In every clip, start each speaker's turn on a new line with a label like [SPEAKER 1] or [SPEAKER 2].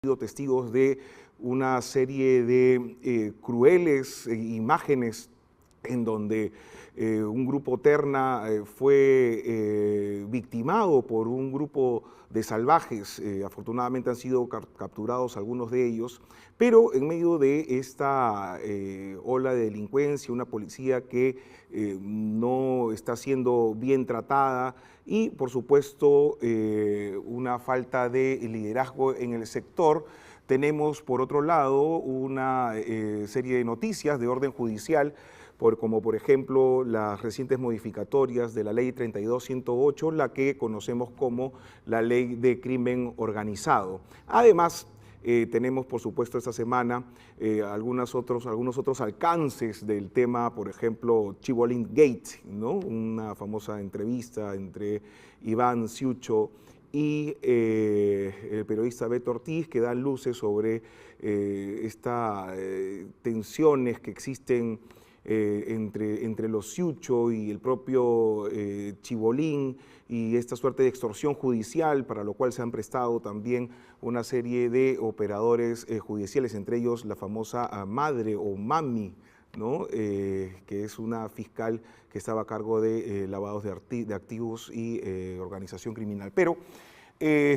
[SPEAKER 1] sido testigos de una serie de crueles imágenes en donde un grupo terna fue victimado por un grupo de salvajes. Afortunadamente han sido capturados algunos de ellos, pero en medio de esta ola de delincuencia, una policía que no está siendo bien tratada y, por supuesto, una falta de liderazgo en el sector. Tenemos, por otro lado, una serie de noticias de orden judicial, como por ejemplo las recientes modificatorias de la Ley 32-108, la que conocemos como la Ley de Crimen Organizado. Además, tenemos, por supuesto, esta semana algunos otros alcances del tema, por ejemplo, Chibolín Gate, ¿no? Una famosa entrevista entre Iván Ciucho y el periodista Beto Ortiz, que dan luces sobre estas tensiones que existen entre los Ciucho y el propio Chibolín, y esta suerte de extorsión judicial, para lo cual se han prestado también una serie de operadores judiciales, entre ellos la famosa madre o mami, ¿no? Que es una fiscal que estaba a cargo de lavados de activos y organización criminal. Pero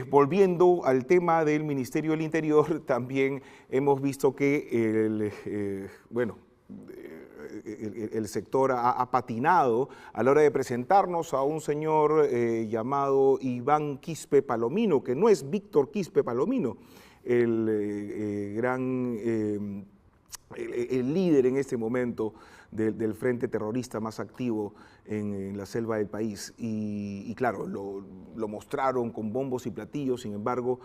[SPEAKER 1] volviendo al tema del Ministerio del Interior, también hemos visto que el sector ha patinado a la hora de presentarnos a un señor llamado Iván Quispe Palomino, que no es Víctor Quispe Palomino, el líder en este momento del frente terrorista más activo en la selva del país. Y claro, lo mostraron con bombos y platillos. Sin embargo,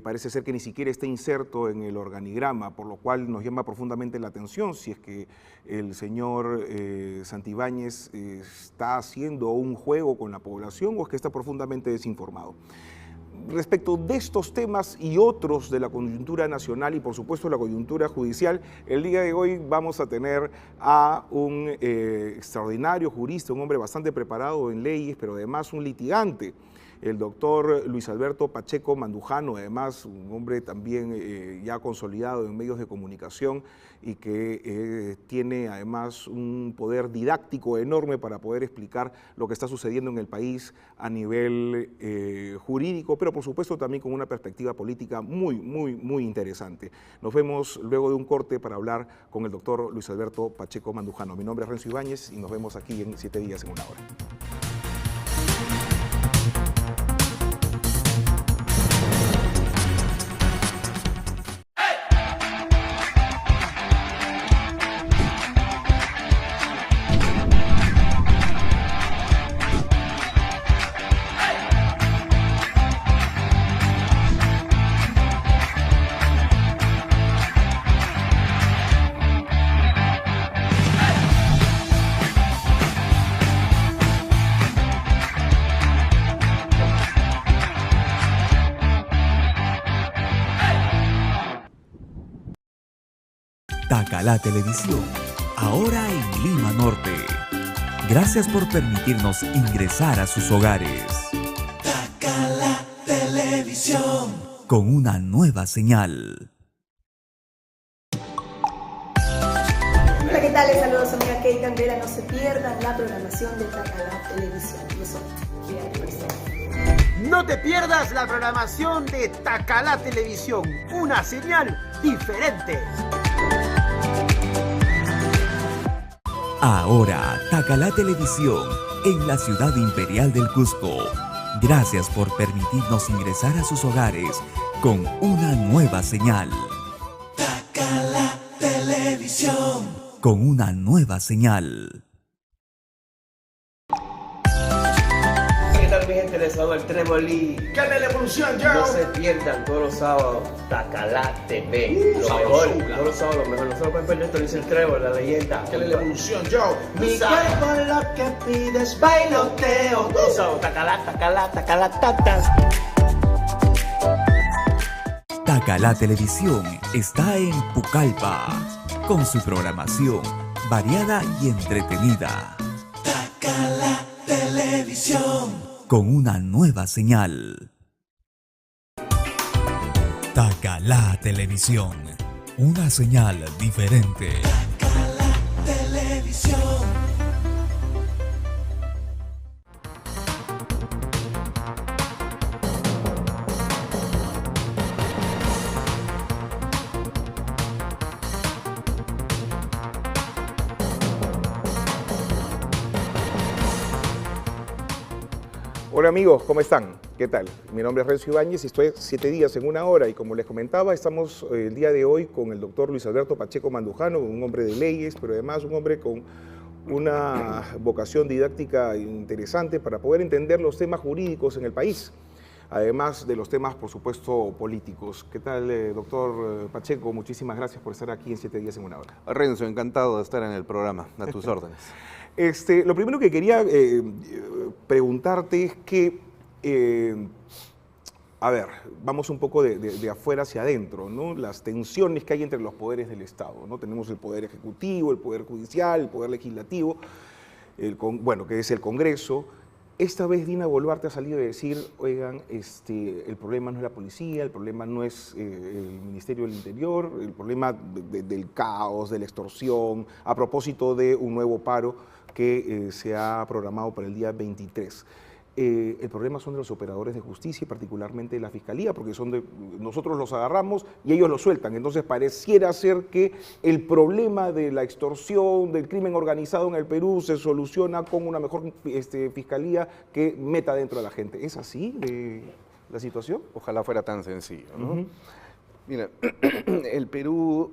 [SPEAKER 1] parece ser que ni siquiera está inserto en el organigrama, por lo cual nos llama profundamente la atención si es que el señor Santibáñez está haciendo un juego con la población o es que está profundamente desinformado. Respecto de estos temas y otros de la coyuntura nacional y por supuesto la coyuntura judicial, el día de hoy vamos a tener a un extraordinario jurista, un hombre bastante preparado en leyes, pero además un litigante, el doctor Luis Alberto Pacheco Mandujano, además un hombre también ya consolidado en medios de comunicación y que tiene además un poder didáctico enorme para poder explicar lo que está sucediendo en el país a nivel jurídico, pero por supuesto también con una perspectiva política muy interesante. Nos vemos luego de un corte para hablar con el doctor Luis Alberto Pacheco Mandujano. Mi nombre es Renzo Ibáñez y nos vemos aquí en 7 días en 1 hora.
[SPEAKER 2] Tacalá Televisión, ahora en Lima Norte. Gracias por permitirnos ingresar a sus hogares.
[SPEAKER 3] Tacalá Televisión.
[SPEAKER 2] Con una nueva señal.
[SPEAKER 4] Hola, ¿qué tal? Les saludo a su amiga Kate Candela. No se pierdan la programación de Tacalá Televisión. Y eso,
[SPEAKER 5] no te pierdas la programación de Tacalá Televisión, una señal diferente.
[SPEAKER 2] Ahora, Tacalá Televisión, en la ciudad imperial del Cusco. Gracias por permitirnos ingresar a sus hogares con una nueva señal.
[SPEAKER 3] Tacalá Televisión.
[SPEAKER 2] Con una nueva señal.
[SPEAKER 6] ¿Qué tal, mi gente? Les saluda el Tremolí.
[SPEAKER 5] ¿Qué es la evolución, yo?
[SPEAKER 6] No se pierdan todos los sábados Tacalá TV. Lo mejor, todos los sábados, lo mejor. No se lo pueden perder, esto lo dice el Trevor, la leyenda.
[SPEAKER 5] ¿Qué es la evolución, yo?
[SPEAKER 3] Mi cuerpo lo que pide es bailoteo.
[SPEAKER 6] Todos los sábados, Tacalá, Tacalá, Tacalá, Tacas.
[SPEAKER 2] Tacalá Televisión está en Pucallpa, con su programación variada y entretenida.
[SPEAKER 3] Tacalá Televisión.
[SPEAKER 2] Con una nueva señal. Tacalá Televisión, una señal diferente.
[SPEAKER 3] Televisión.
[SPEAKER 1] Hola amigos, ¿cómo están? ¿Qué tal? Mi nombre es Renzo Ibáñez y estoy 7 días en una hora y como les comentaba, estamos el día de hoy con el doctor Luis Alberto Pacheco Mandujano, un hombre de leyes, pero además un hombre con una vocación didáctica interesante para poder entender los temas jurídicos en el país, además de los temas, por supuesto, políticos. ¿Qué tal, doctor Pacheco? Muchísimas gracias por estar aquí en 7 días en una hora.
[SPEAKER 7] Renzo, encantado de estar en el programa, a tus órdenes.
[SPEAKER 1] Lo primero que quería preguntarte es que, a ver, vamos un poco de afuera hacia adentro, ¿no? Las tensiones que hay entre los poderes del Estado, ¿no? Tenemos el Poder Ejecutivo, el Poder Judicial, el Poder Legislativo, que es el Congreso. Esta vez Dina Boluarte ha salido a decir, oigan, el problema no es la policía, el problema no es el Ministerio del Interior, el problema del caos, de la extorsión, a propósito de un nuevo paro que se ha programado para el día 23. El problema son de los operadores de justicia y particularmente de la Fiscalía, porque nosotros los agarramos y ellos los sueltan. Entonces pareciera ser que el problema de la extorsión, del crimen organizado en el Perú se soluciona con una mejor Fiscalía que meta dentro de la gente. ¿Es así la situación?
[SPEAKER 7] Ojalá fuera tan sencillo, ¿no? Mira, el Perú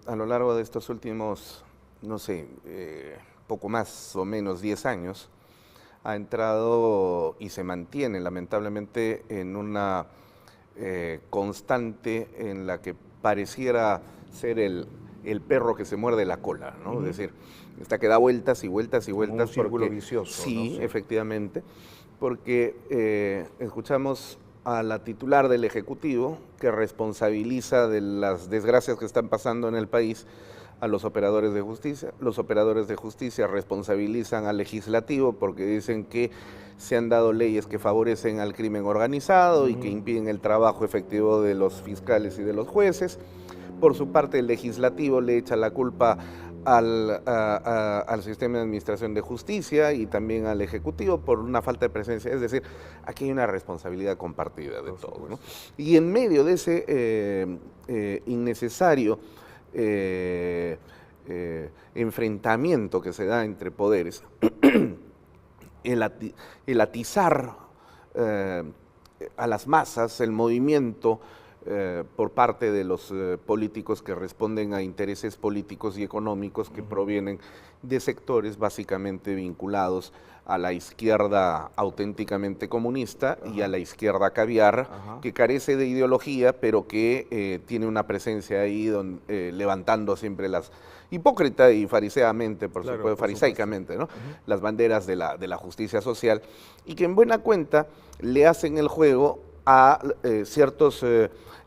[SPEAKER 7] a lo largo de estos últimos, no sé, poco más o menos 10 años, ha entrado y se mantiene lamentablemente en una constante en la que pareciera ser el perro que se muerde la cola, ¿no? Es decir, está que da vueltas y vueltas y vueltas.
[SPEAKER 1] Un círculo vicioso.
[SPEAKER 7] Sí,
[SPEAKER 1] ¿no?
[SPEAKER 7] efectivamente, porque escuchamos a la titular del Ejecutivo que responsabiliza de las desgracias que están pasando en el país a los operadores de justicia. Los operadores de justicia responsabilizan al legislativo porque dicen que se han dado leyes que favorecen al crimen organizado y que impiden el trabajo efectivo de los fiscales y de los jueces. Por su parte, el legislativo le echa la culpa al sistema de administración de justicia y también al Ejecutivo por una falta de presencia. Es decir, aquí hay una responsabilidad compartida de todo, ¿no? Y en medio de ese innecesario enfrentamiento que se da entre poderes, el atizar a las masas, el movimiento por parte de los políticos que responden a intereses políticos y económicos que provienen de sectores básicamente vinculados a la izquierda auténticamente comunista y a la izquierda caviar, que carece de ideología, pero que tiene una presencia ahí levantando siempre las hipócrita y fariseamente, por supuesto, farisaicamente, ¿no? Las banderas de la justicia social, y que en buena cuenta le hacen el juego a ciertos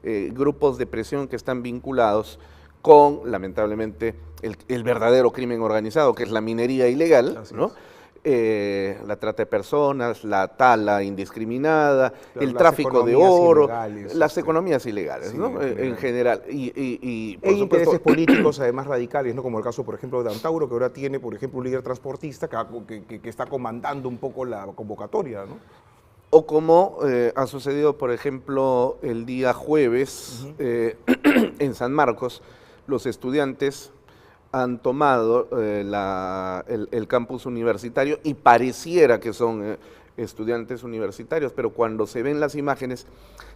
[SPEAKER 7] grupos de presión que están vinculados con, lamentablemente, el verdadero crimen organizado, que es la minería ilegal, ¿no? La trata de personas, la tala indiscriminada, claro, el tráfico de oro, las economías ilegales, ¿no? En general. Y por supuesto,
[SPEAKER 1] intereses políticos además radicales, ¿no? Como el caso, por ejemplo, de Antauro, que ahora tiene, por ejemplo, un líder transportista que está comandando un poco la convocatoria, ¿no?
[SPEAKER 7] O como ha sucedido, por ejemplo, el día jueves en San Marcos, los estudiantes han tomado el campus universitario y pareciera que son estudiantes universitarios, pero cuando se ven las imágenes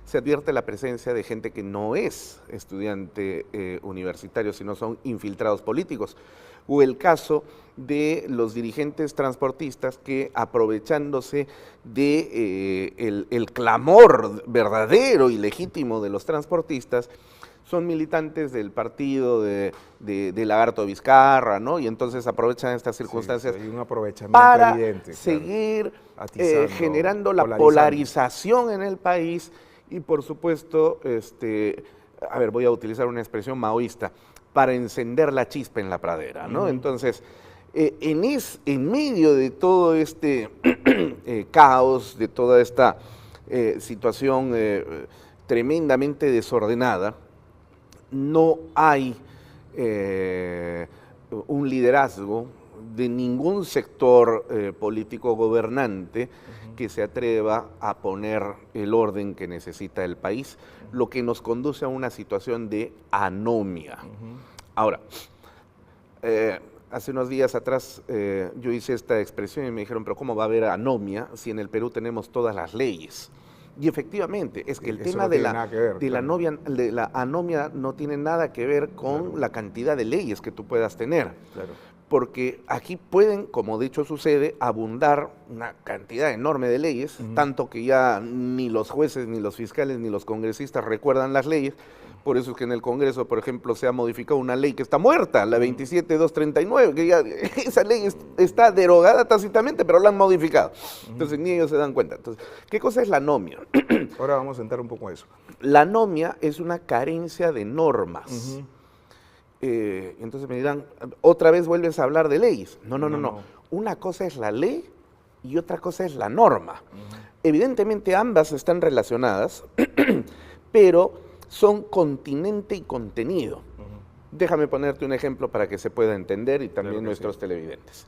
[SPEAKER 7] se advierte la presencia de gente que no es estudiante universitario, sino son infiltrados políticos. O el caso de los dirigentes transportistas que, aprovechándose de el clamor verdadero y legítimo de los transportistas, son militantes del partido de Lagarto Vizcarra, ¿no? Y entonces aprovechan estas circunstancias
[SPEAKER 1] hay un aprovechamiento
[SPEAKER 7] para
[SPEAKER 1] evidente,
[SPEAKER 7] seguir
[SPEAKER 1] claro.
[SPEAKER 7] generando la polarización en el país y, por supuesto, a ver, voy a utilizar una expresión maoísta, para encender la chispa en la pradera, ¿no? Entonces, en medio de todo este caos, de toda esta situación tremendamente desordenada, no hay un liderazgo de ningún sector político gobernante que se atreva a poner el orden que necesita el país, lo que nos conduce a una situación de anomia. Ahora, hace unos días atrás yo hice esta expresión y me dijeron, pero ¿cómo va a haber anomia si en el Perú tenemos todas las leyes? Y efectivamente, es que el tema de la anomia no tiene nada que ver con la cantidad de leyes que tú puedas tener. Claro. Porque aquí pueden, como de hecho sucede, abundar una cantidad enorme de leyes, tanto que ya ni los jueces, ni los fiscales, ni los congresistas recuerdan las leyes. Por eso es que en el Congreso, por ejemplo, se ha modificado una ley que está muerta, la 27239, que ya esa ley está derogada tácitamente, pero la han modificado. Entonces ni ellos se dan cuenta. Entonces, ¿qué cosa es la anomia?
[SPEAKER 1] Ahora vamos a entrar un poco a eso.
[SPEAKER 7] La anomia es una carencia de normas. Entonces me dirán, ¿otra vez vuelves a hablar de leyes? No. Una cosa es la ley y otra cosa es la norma. Evidentemente ambas están relacionadas, pero son continente y contenido. Déjame ponerte un ejemplo para que se pueda entender y también nuestros televidentes.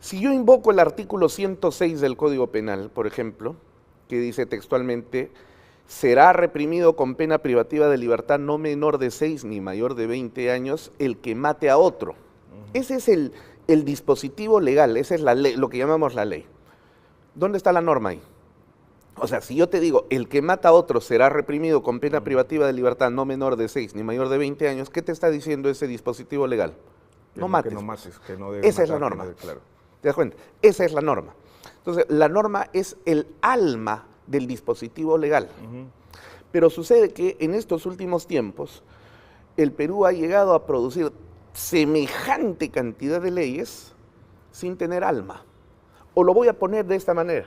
[SPEAKER 7] Si yo invoco el artículo 106 del Código Penal, por ejemplo, que dice textualmente, será reprimido con pena privativa de libertad no menor de 6 ni mayor de 20 años el que mate a otro. Ese es el dispositivo legal, esa es la ley, lo que llamamos la ley. ¿Dónde está la norma ahí? O sea, si yo te digo, el que mata a otro será reprimido con pena privativa de libertad no menor de 6 ni mayor de 20 años, ¿qué te está diciendo ese dispositivo legal? No mates. Que no mates, que no debes. Esa es la norma. Claro. ¿Te das cuenta? Esa es la norma. Entonces, la norma es el alma del dispositivo legal. Pero sucede que en estos últimos tiempos, el Perú ha llegado a producir semejante cantidad de leyes sin tener alma. O lo voy a poner de esta manera.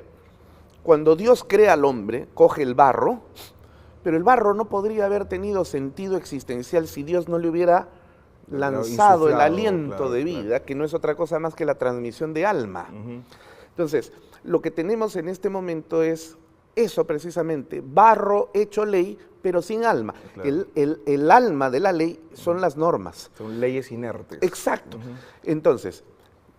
[SPEAKER 7] Cuando Dios crea al hombre, coge el barro, pero el barro no podría haber tenido sentido existencial si Dios no le hubiera lanzado el aliento de vida, que no es otra cosa más que la transmisión de alma. Entonces, lo que tenemos en este momento es eso precisamente, barro hecho ley, pero sin alma. Claro. El alma de la ley son las normas.
[SPEAKER 1] Son leyes inertes.
[SPEAKER 7] Exacto. Entonces,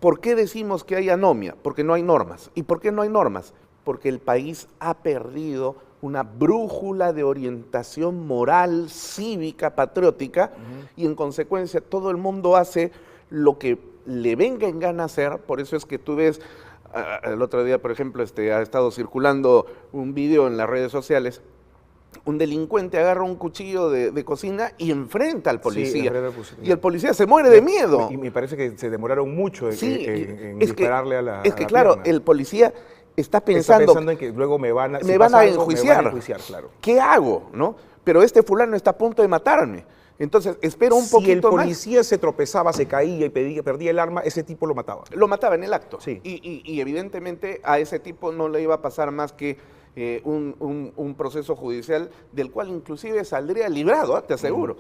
[SPEAKER 7] ¿por qué decimos que hay anomia? Porque no hay normas. ¿Y por qué no hay normas? Porque el país ha perdido una brújula de orientación moral, cívica, patriótica, y en consecuencia todo el mundo hace lo que le venga en gana hacer. Por eso es que tú ves, el otro día, por ejemplo, ha estado circulando un video en las redes sociales, un delincuente agarra un cuchillo de cocina y enfrenta al policía. Sí, y el policía se muere de miedo.
[SPEAKER 1] Y me parece que se demoraron mucho en dispararle a la
[SPEAKER 7] que claro, pierna. El policía está pensando
[SPEAKER 1] en que luego me van a
[SPEAKER 7] enjuiciar,
[SPEAKER 1] claro.
[SPEAKER 7] ¿Qué hago? ¿No? Pero este fulano está a punto de matarme. Entonces, espero un poquito más. Si el
[SPEAKER 1] policía se tropezaba, se caía y perdía el arma, ese tipo lo mataba.
[SPEAKER 7] Lo mataba en el acto.
[SPEAKER 1] Sí.
[SPEAKER 7] Y evidentemente a ese tipo no le iba a pasar más que un proceso judicial del cual inclusive saldría librado, te aseguro.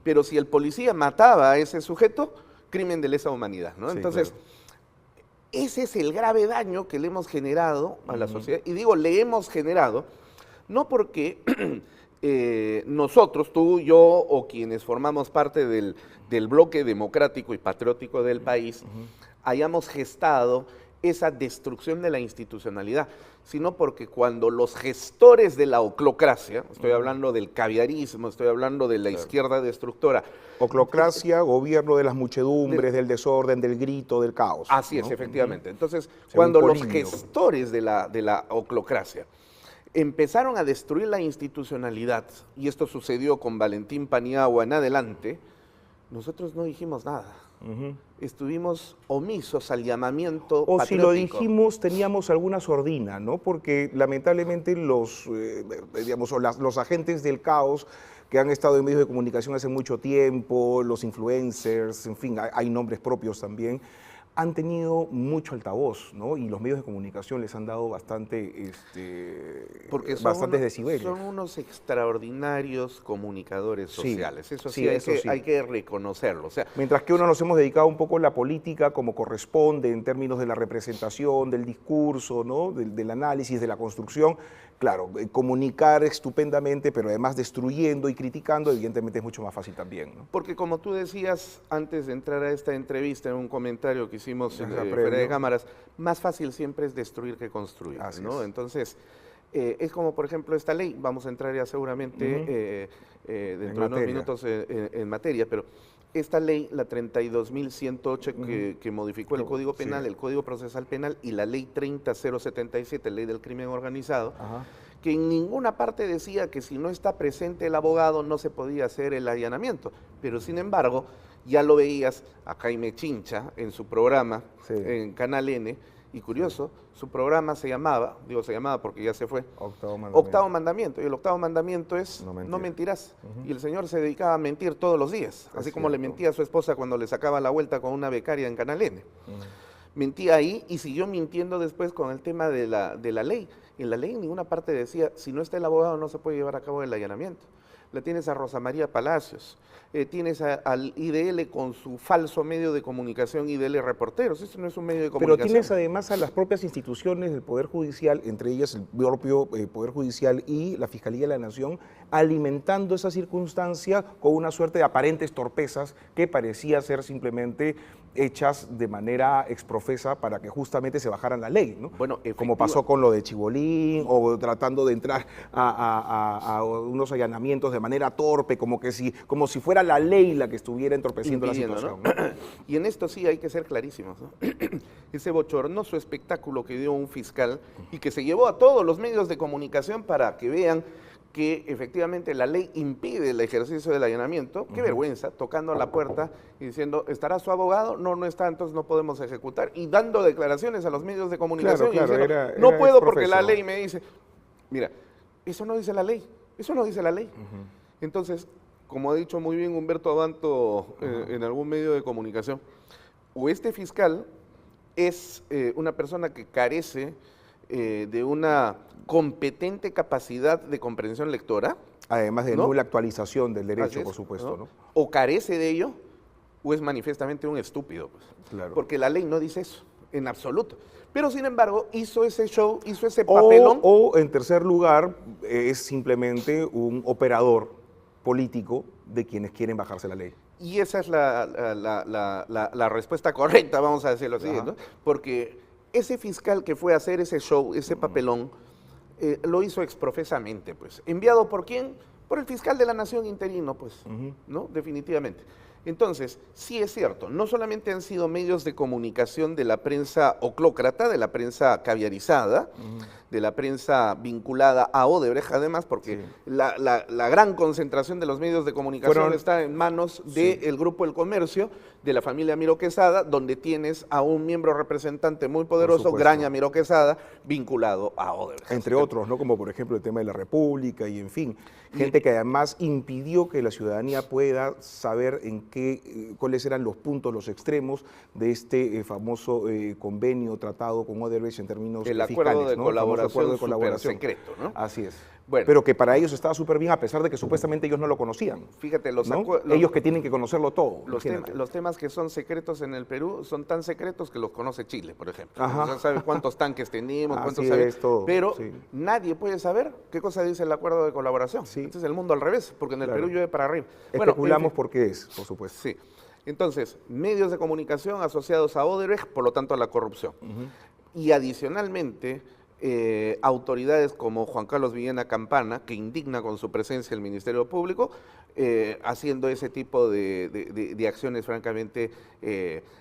[SPEAKER 7] Pero si el policía mataba a ese sujeto, crimen de lesa humanidad, ¿no? Sí, entonces, claro. Ese es el grave daño que le hemos generado a la sociedad. Y digo, le hemos generado, no porque nosotros, tú, yo o quienes formamos parte del bloque democrático y patriótico del país, hayamos gestado esa destrucción de la institucionalidad, sino porque cuando los gestores de la oclocracia, estoy hablando del caviarismo, estoy hablando de la izquierda destructora.
[SPEAKER 1] Oclocracia, gobierno de las muchedumbres, del desorden, del grito, del caos.
[SPEAKER 7] Así es, efectivamente. Entonces, cuando los gestores de la oclocracia empezaron a destruir la institucionalidad, y esto sucedió con Valentín Paniagua en adelante, nosotros no dijimos nada. Estuvimos omisos al llamamiento
[SPEAKER 1] patriótico.
[SPEAKER 7] Si
[SPEAKER 1] lo dijimos, teníamos alguna sordina, ¿no? Porque lamentablemente los agentes del caos que han estado en medios de comunicación hace mucho tiempo, los influencers, en fin, hay nombres propios también, han tenido mucho altavoz, ¿no? Y los medios de comunicación les han dado
[SPEAKER 7] Porque
[SPEAKER 1] bastantes decibelios.
[SPEAKER 7] son unos extraordinarios comunicadores
[SPEAKER 1] Sí,
[SPEAKER 7] sociales. Eso
[SPEAKER 1] sí,
[SPEAKER 7] sí,
[SPEAKER 1] eso sí.
[SPEAKER 7] hay que reconocerlo. O sea,
[SPEAKER 1] Mientras que uno nos hemos dedicado un poco a la política como corresponde en términos de la representación, del discurso, ¿no? Del análisis, de la construcción. Claro, comunicar estupendamente, pero además destruyendo y criticando, evidentemente es mucho más fácil también, ¿no?
[SPEAKER 7] porque como tú decías antes de entrar a esta entrevista, en un comentario que hicimos
[SPEAKER 1] Ajá,
[SPEAKER 7] fuera
[SPEAKER 1] previo.
[SPEAKER 7] de cámaras, más fácil siempre es destruir que construir,
[SPEAKER 1] Así
[SPEAKER 7] ¿no?
[SPEAKER 1] es.
[SPEAKER 7] Entonces, es como por ejemplo esta ley, vamos a entrar ya seguramente dentro de unos
[SPEAKER 1] materia.
[SPEAKER 7] minutos en materia, pero esta ley, la 32.108 que modificó el Código Penal,
[SPEAKER 1] Sí.
[SPEAKER 7] el Código Procesal Penal y la ley 30.077, ley del crimen organizado,
[SPEAKER 1] Ajá.
[SPEAKER 7] que en ninguna parte decía que si no está presente el abogado no se podía hacer el allanamiento, pero sin embargo ya lo veías a Jaime Chincha en su programa
[SPEAKER 1] Sí.
[SPEAKER 7] en Canal N, y curioso, su programa se llamaba porque ya se fue, Octavo Mandamiento, y el octavo mandamiento es
[SPEAKER 1] No mentir.
[SPEAKER 7] no mentirás, y el señor se dedicaba a mentir todos los días, así
[SPEAKER 1] Es
[SPEAKER 7] como le
[SPEAKER 1] cierto.
[SPEAKER 7] mentía a su esposa cuando le sacaba la vuelta con una becaria en Canal N. Mentía ahí y siguió mintiendo después con el tema de la ley. En la ley en ninguna parte decía, si no está el abogado no se puede llevar a cabo el allanamiento. La tienes a Rosa María Palacios, tienes al IDL con su falso medio de comunicación, IDL Reporteros, eso no es un medio de
[SPEAKER 1] Pero
[SPEAKER 7] comunicación.
[SPEAKER 1] tienes además a las propias instituciones del Poder Judicial, entre ellas el propio Poder Judicial y la Fiscalía de la Nación, alimentando esa circunstancia con una suerte de aparentes torpezas que parecía ser simplemente hechas de manera exprofesa para que justamente se bajaran la ley, ¿no?
[SPEAKER 7] Bueno,
[SPEAKER 1] como pasó con lo de Chibolín, o tratando de entrar a unos allanamientos de manera torpe, como si fuera la ley la que estuviera entorpeciendo la
[SPEAKER 7] impidiendo,
[SPEAKER 1] situación,
[SPEAKER 7] ¿no?
[SPEAKER 1] ¿no?
[SPEAKER 7] Y en esto sí hay que ser clarísimos, ¿no? Ese bochornoso espectáculo que dio un fiscal y que se llevó a todos los medios de comunicación para que vean que efectivamente la ley impide el ejercicio del allanamiento, qué vergüenza, tocando a la puerta y diciendo, ¿estará su abogado? No, no está, entonces no podemos ejecutar, y dando declaraciones a los medios de comunicación
[SPEAKER 1] Claro,
[SPEAKER 7] y diciendo,
[SPEAKER 1] era
[SPEAKER 7] no puedo porque
[SPEAKER 1] exprofeso.
[SPEAKER 7] la ley me dice, mira, eso no dice la ley, eso no dice la ley. Entonces, como ha dicho muy bien Humberto Abanto en algún medio de comunicación, o este fiscal es una persona que carece de una competente capacidad de comprensión lectora,
[SPEAKER 1] Además de
[SPEAKER 7] ¿no?
[SPEAKER 1] nula actualización del
[SPEAKER 7] así
[SPEAKER 1] derecho,
[SPEAKER 7] es,
[SPEAKER 1] por supuesto, ¿no?
[SPEAKER 7] o carece de ello, o es manifiestamente un estúpido, pues.
[SPEAKER 1] Claro.
[SPEAKER 7] Porque la ley no dice eso, en absoluto. Pero sin embargo, hizo ese show, hizo ese papelón.
[SPEAKER 1] O en tercer lugar, es simplemente un operador político de quienes quieren bajarse la ley.
[SPEAKER 7] Y esa es la respuesta correcta, vamos a decirlo así,
[SPEAKER 1] Ajá.
[SPEAKER 7] ¿no? Porque ese fiscal que fue a hacer ese show, ese papelón, lo hizo exprofesamente, pues. ¿Enviado por quién? Por el fiscal de la Nación interino, pues, ¿no? Definitivamente. Entonces, sí es cierto, no solamente han sido medios de comunicación de la prensa oclócrata, de la prensa caviarizada, de la prensa vinculada a Odebrecht, además, porque
[SPEAKER 1] Sí.
[SPEAKER 7] la gran concentración de los medios de comunicación está en manos del Grupo El Comercio, de la familia Miro Quesada, donde tienes a un miembro representante muy poderoso,
[SPEAKER 1] supuesto.
[SPEAKER 7] Graña Miro Quesada, vinculado a Odebrecht.
[SPEAKER 1] Entre otros, ¿no? Como por ejemplo el tema de la República y en fin. Gente que además impidió que la ciudadanía pueda saber cuáles eran los puntos, los extremos de este famoso convenio, tratado con Odebrecht en términos
[SPEAKER 7] El
[SPEAKER 1] fiscales,
[SPEAKER 7] acuerdo de
[SPEAKER 1] ¿no? El famoso
[SPEAKER 7] colaboración
[SPEAKER 1] acuerdo de colaboración.
[SPEAKER 7] supersecreto, ¿no?
[SPEAKER 1] Así es.
[SPEAKER 7] Bueno.
[SPEAKER 1] Pero que para ellos estaba súper bien, a pesar de que supuestamente ellos no lo conocían.
[SPEAKER 7] Fíjate,
[SPEAKER 1] ¿no? Ellos que tienen que conocerlo todo. Imagínate.
[SPEAKER 7] los temas que son secretos en el Perú son tan secretos que los conoce Chile, por ejemplo.
[SPEAKER 1] Ajá.
[SPEAKER 7] No sabe cuántos tanques tenemos, cuántos
[SPEAKER 1] Así
[SPEAKER 7] sabe,
[SPEAKER 1] es, todo,
[SPEAKER 7] pero
[SPEAKER 1] sí.
[SPEAKER 7] nadie puede saber qué cosa dice el acuerdo de colaboración.
[SPEAKER 1] Sí.
[SPEAKER 7] Este es el mundo al revés, porque en el
[SPEAKER 1] Claro.
[SPEAKER 7] Perú llueve para arriba. Bueno,
[SPEAKER 1] Especulamos
[SPEAKER 7] en fin,
[SPEAKER 1] por qué es, por supuesto.
[SPEAKER 7] sí. Entonces, medios de comunicación asociados a Odebrecht, por lo tanto a la corrupción. Y adicionalmente, autoridades como Juan Carlos Villena Campana, que indigna con su presencia el Ministerio Público, haciendo ese tipo de acciones francamente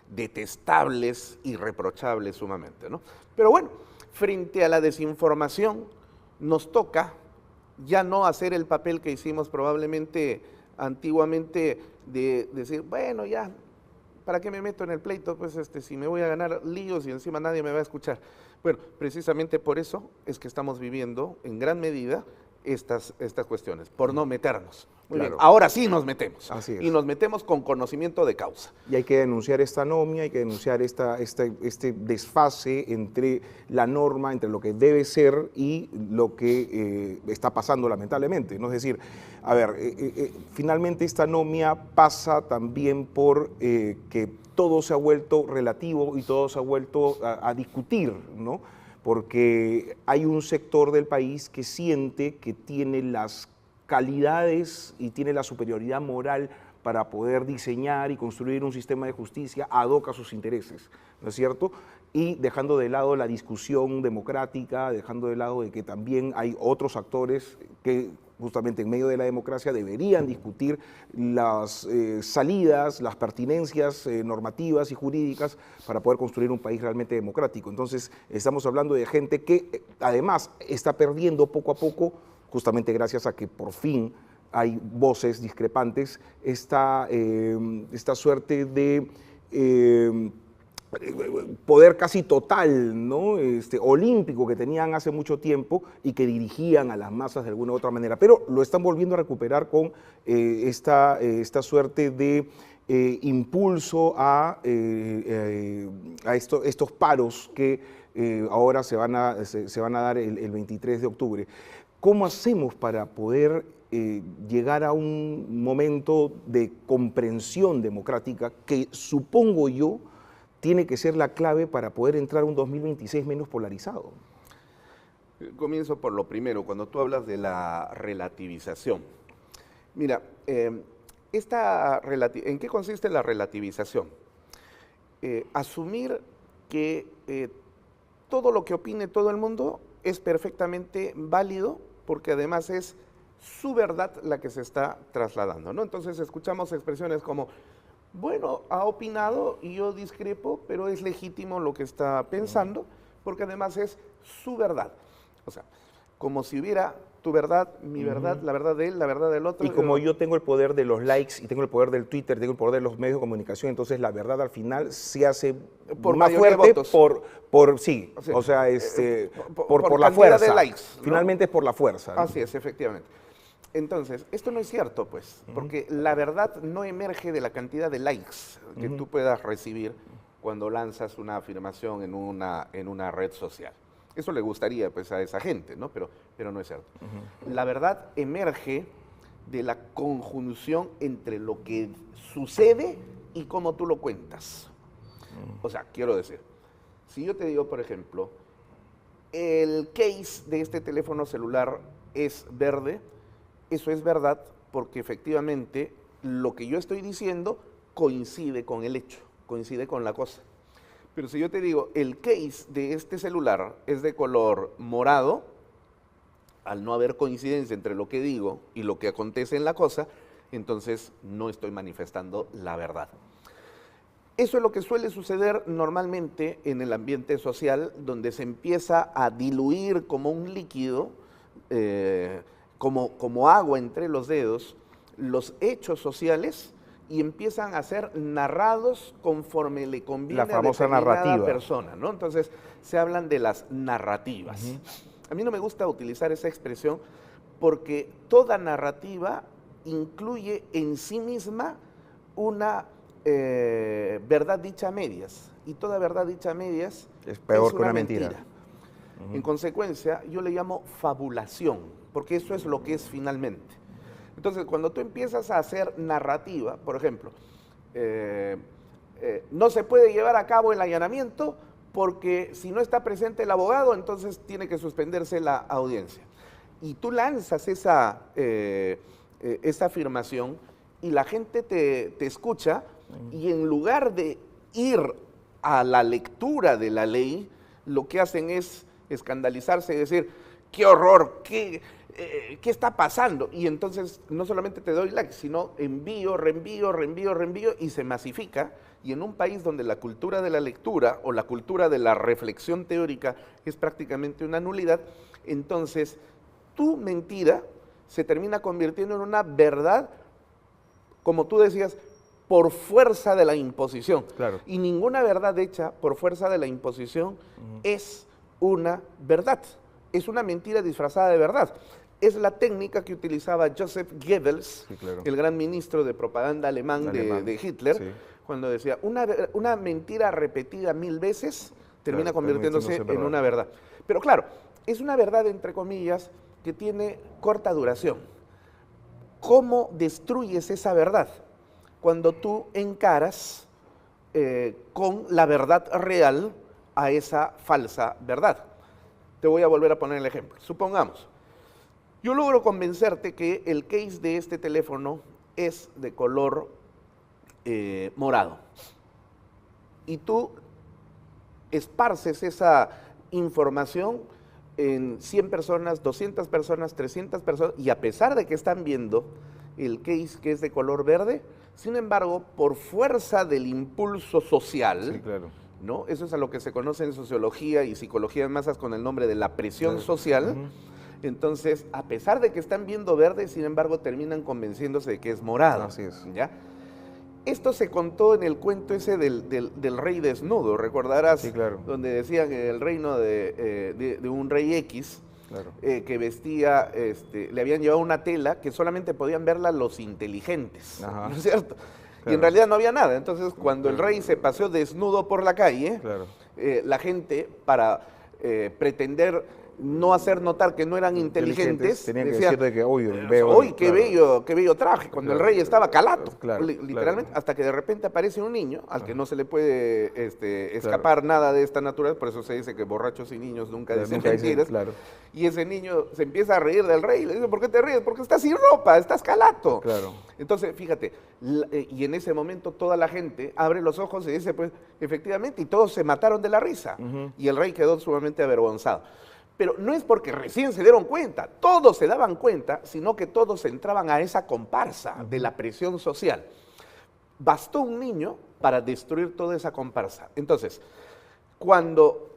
[SPEAKER 7] detestables y reprochables sumamente, ¿no? Pero bueno, frente a la desinformación, nos toca ya no hacer el papel que hicimos probablemente antiguamente de decir, bueno, ya, ¿para qué me meto en el pleito? Pues si me voy a ganar líos y encima nadie me va a escuchar. Bueno, precisamente por eso es que estamos viviendo en gran medida estas cuestiones, por no meternos. Muy
[SPEAKER 1] Claro.
[SPEAKER 7] bien, ahora sí nos metemos.
[SPEAKER 1] Así es.
[SPEAKER 7] Y nos metemos con conocimiento de causa.
[SPEAKER 1] Y hay que denunciar esta anomia, hay que denunciar este desfase entre la norma, entre lo que debe ser y lo que está pasando lamentablemente, ¿no? Es decir, a ver, finalmente esta anomia pasa también por que todo se ha vuelto relativo y todo se ha vuelto a discutir, ¿no? Porque hay un sector del país que siente que tiene las calidades y tiene la superioridad moral para poder diseñar y construir un sistema de justicia ad hoc a sus intereses, ¿no es cierto? Y dejando de lado la discusión democrática, dejando de lado de que también hay otros actores que justamente en medio de la democracia deberían discutir las salidas, las pertinencias normativas y jurídicas para poder construir un país realmente democrático. Entonces, estamos hablando de gente que además está perdiendo poco a poco, justamente gracias a que por fin hay voces discrepantes, esta suerte de poder casi total, ¿no? Olímpico que tenían hace mucho tiempo y que dirigían a las masas de alguna u otra manera, pero lo están volviendo a recuperar con esta suerte de impulso a estos paros que ahora se van a dar el 23 de octubre. ¿Cómo hacemos para poder llegar a un momento de comprensión democrática que, supongo yo, tiene que ser la clave para poder entrar a un 2026 menos polarizado?
[SPEAKER 7] Comienzo por lo primero, cuando tú hablas de la relativización. Mira, ¿en qué consiste la relativización? Asumir que todo lo que opine todo el mundo es perfectamente válido, porque además es su verdad la que se está trasladando, ¿no? Entonces escuchamos expresiones como, bueno, ha opinado y yo discrepo, pero es legítimo lo que está pensando, porque además es su verdad. O sea, como si hubiera tu verdad, mi verdad, la verdad de él, la verdad del otro.
[SPEAKER 1] Y como yo tengo el poder de los likes y tengo el poder del Twitter, tengo el poder de los medios de comunicación, entonces la verdad al final se hace
[SPEAKER 7] por
[SPEAKER 1] más fuerte por la fuerza.
[SPEAKER 7] De likes, ¿no?
[SPEAKER 1] Finalmente es por la fuerza, ¿no?
[SPEAKER 7] Así es, efectivamente. Entonces, esto no es cierto, pues, porque la verdad no emerge de la cantidad de likes que tú puedas recibir cuando lanzas una afirmación en una red social. Eso le gustaría, pues, a esa gente, ¿no? Pero no es cierto. La verdad emerge de la conjunción entre lo que sucede y cómo tú lo cuentas. O sea, quiero decir, si yo te digo, por ejemplo, el case de este teléfono celular es verde, eso es verdad porque efectivamente lo que yo estoy diciendo coincide con el hecho, coincide con la cosa. Pero si yo te digo, el case de este celular es de color morado, al no haber coincidencia entre lo que digo y lo que acontece en la cosa, entonces no estoy manifestando la verdad. Eso es lo que suele suceder normalmente en el ambiente social, donde se empieza a diluir como un líquido, como agua entre los dedos, los hechos sociales, y empiezan a ser narrados conforme le conviene
[SPEAKER 1] la famosa
[SPEAKER 7] a determinada
[SPEAKER 1] narrativa.
[SPEAKER 7] persona, ¿no? Entonces se hablan de las narrativas. A mí no me gusta utilizar esa expresión porque toda narrativa incluye en sí misma una verdad dicha a medias, y toda verdad dicha a medias
[SPEAKER 1] Es peor que
[SPEAKER 7] una
[SPEAKER 1] una mentira.
[SPEAKER 7] En consecuencia, yo le llamo fabulación, porque eso es lo que es finalmente. Entonces, cuando tú empiezas a hacer narrativa, por ejemplo, no se puede llevar a cabo el allanamiento porque si no está presente el abogado, entonces tiene que suspenderse la audiencia. Y tú lanzas esa afirmación y la gente te escucha, y en lugar de ir a la lectura de la ley, lo que hacen es escandalizarse y decir, ¡qué horror! ¿Qué está pasando? Y entonces no solamente te doy like, sino envío, reenvío, y se masifica. Y en un país donde la cultura de la lectura o la cultura de la reflexión teórica es prácticamente una nulidad, entonces tu mentira se termina convirtiendo en una verdad, como tú decías, por fuerza de la imposición.
[SPEAKER 1] Claro.
[SPEAKER 7] Y ninguna verdad hecha por fuerza de la imposición es una verdad. Es una mentira disfrazada de verdad. es la técnica que utilizaba Joseph Goebbels,
[SPEAKER 1] Sí, claro.
[SPEAKER 7] el gran ministro de propaganda alemán de Hitler,
[SPEAKER 1] sí.
[SPEAKER 7] cuando decía, una mentira repetida 1000 veces termina
[SPEAKER 1] Claro,
[SPEAKER 7] convirtiéndose en
[SPEAKER 1] verdad.
[SPEAKER 7] una verdad. Pero claro, es una verdad, entre comillas, que tiene corta duración. ¿Cómo destruyes esa verdad? Cuando tú encaras con la verdad real a esa falsa verdad. Te voy a volver a poner el ejemplo. Supongamos, yo logro convencerte que el case de este teléfono es de color morado. Y tú esparces esa información en 100 personas, 200 personas, 300 personas, y a pesar de que están viendo el case que es de color verde, sin embargo, por fuerza del impulso social,
[SPEAKER 1] Sí, claro.
[SPEAKER 7] ¿no? Eso es a lo que se conoce en sociología y psicología de masas con el nombre de la presión social. Entonces, a pesar de que están viendo verde, sin embargo, terminan convenciéndose de que es morado.
[SPEAKER 1] Así es.
[SPEAKER 7] ¿Ya? Esto se contó en el cuento ese del rey desnudo, recordarás,
[SPEAKER 1] Sí, claro.
[SPEAKER 7] donde decían en el reino de un rey X,
[SPEAKER 1] Claro.
[SPEAKER 7] que vestía, le habían llevado una tela que solamente podían verla los inteligentes,
[SPEAKER 1] Ajá.
[SPEAKER 7] ¿no es cierto? Y
[SPEAKER 1] Claro.
[SPEAKER 7] en realidad no había nada. Entonces, cuando el rey se paseó desnudo por la calle,
[SPEAKER 1] Claro.
[SPEAKER 7] la gente, para pretender no hacer notar que no eran inteligentes,
[SPEAKER 1] Tenían que
[SPEAKER 7] decían,
[SPEAKER 1] decir de que, hoy veo...
[SPEAKER 7] ¡Uy, qué
[SPEAKER 1] claro.
[SPEAKER 7] bello traje! Cuando
[SPEAKER 1] Claro.
[SPEAKER 7] el rey estaba calato,
[SPEAKER 1] Claro,
[SPEAKER 7] literalmente,
[SPEAKER 1] claro.
[SPEAKER 7] hasta que de repente aparece un niño al que no se le puede escapar nada de esta naturaleza, por eso se dice que borrachos y niños nunca
[SPEAKER 1] Claro,
[SPEAKER 7] dicen
[SPEAKER 1] nunca dicen,
[SPEAKER 7] mentiras.
[SPEAKER 1] claro.
[SPEAKER 7] Y ese niño se empieza a reír del rey y le dice, ¿por qué te ríes? Porque estás sin ropa, estás calato.
[SPEAKER 1] Claro.
[SPEAKER 7] Entonces, fíjate, y en ese momento toda la gente abre los ojos y dice, pues, efectivamente, y todos se mataron de la risa. Y el rey quedó sumamente avergonzado. Pero no es porque recién se dieron cuenta, todos se daban cuenta, sino que todos entraban a esa comparsa de la presión social. Bastó un niño para destruir toda esa comparsa. Entonces, cuando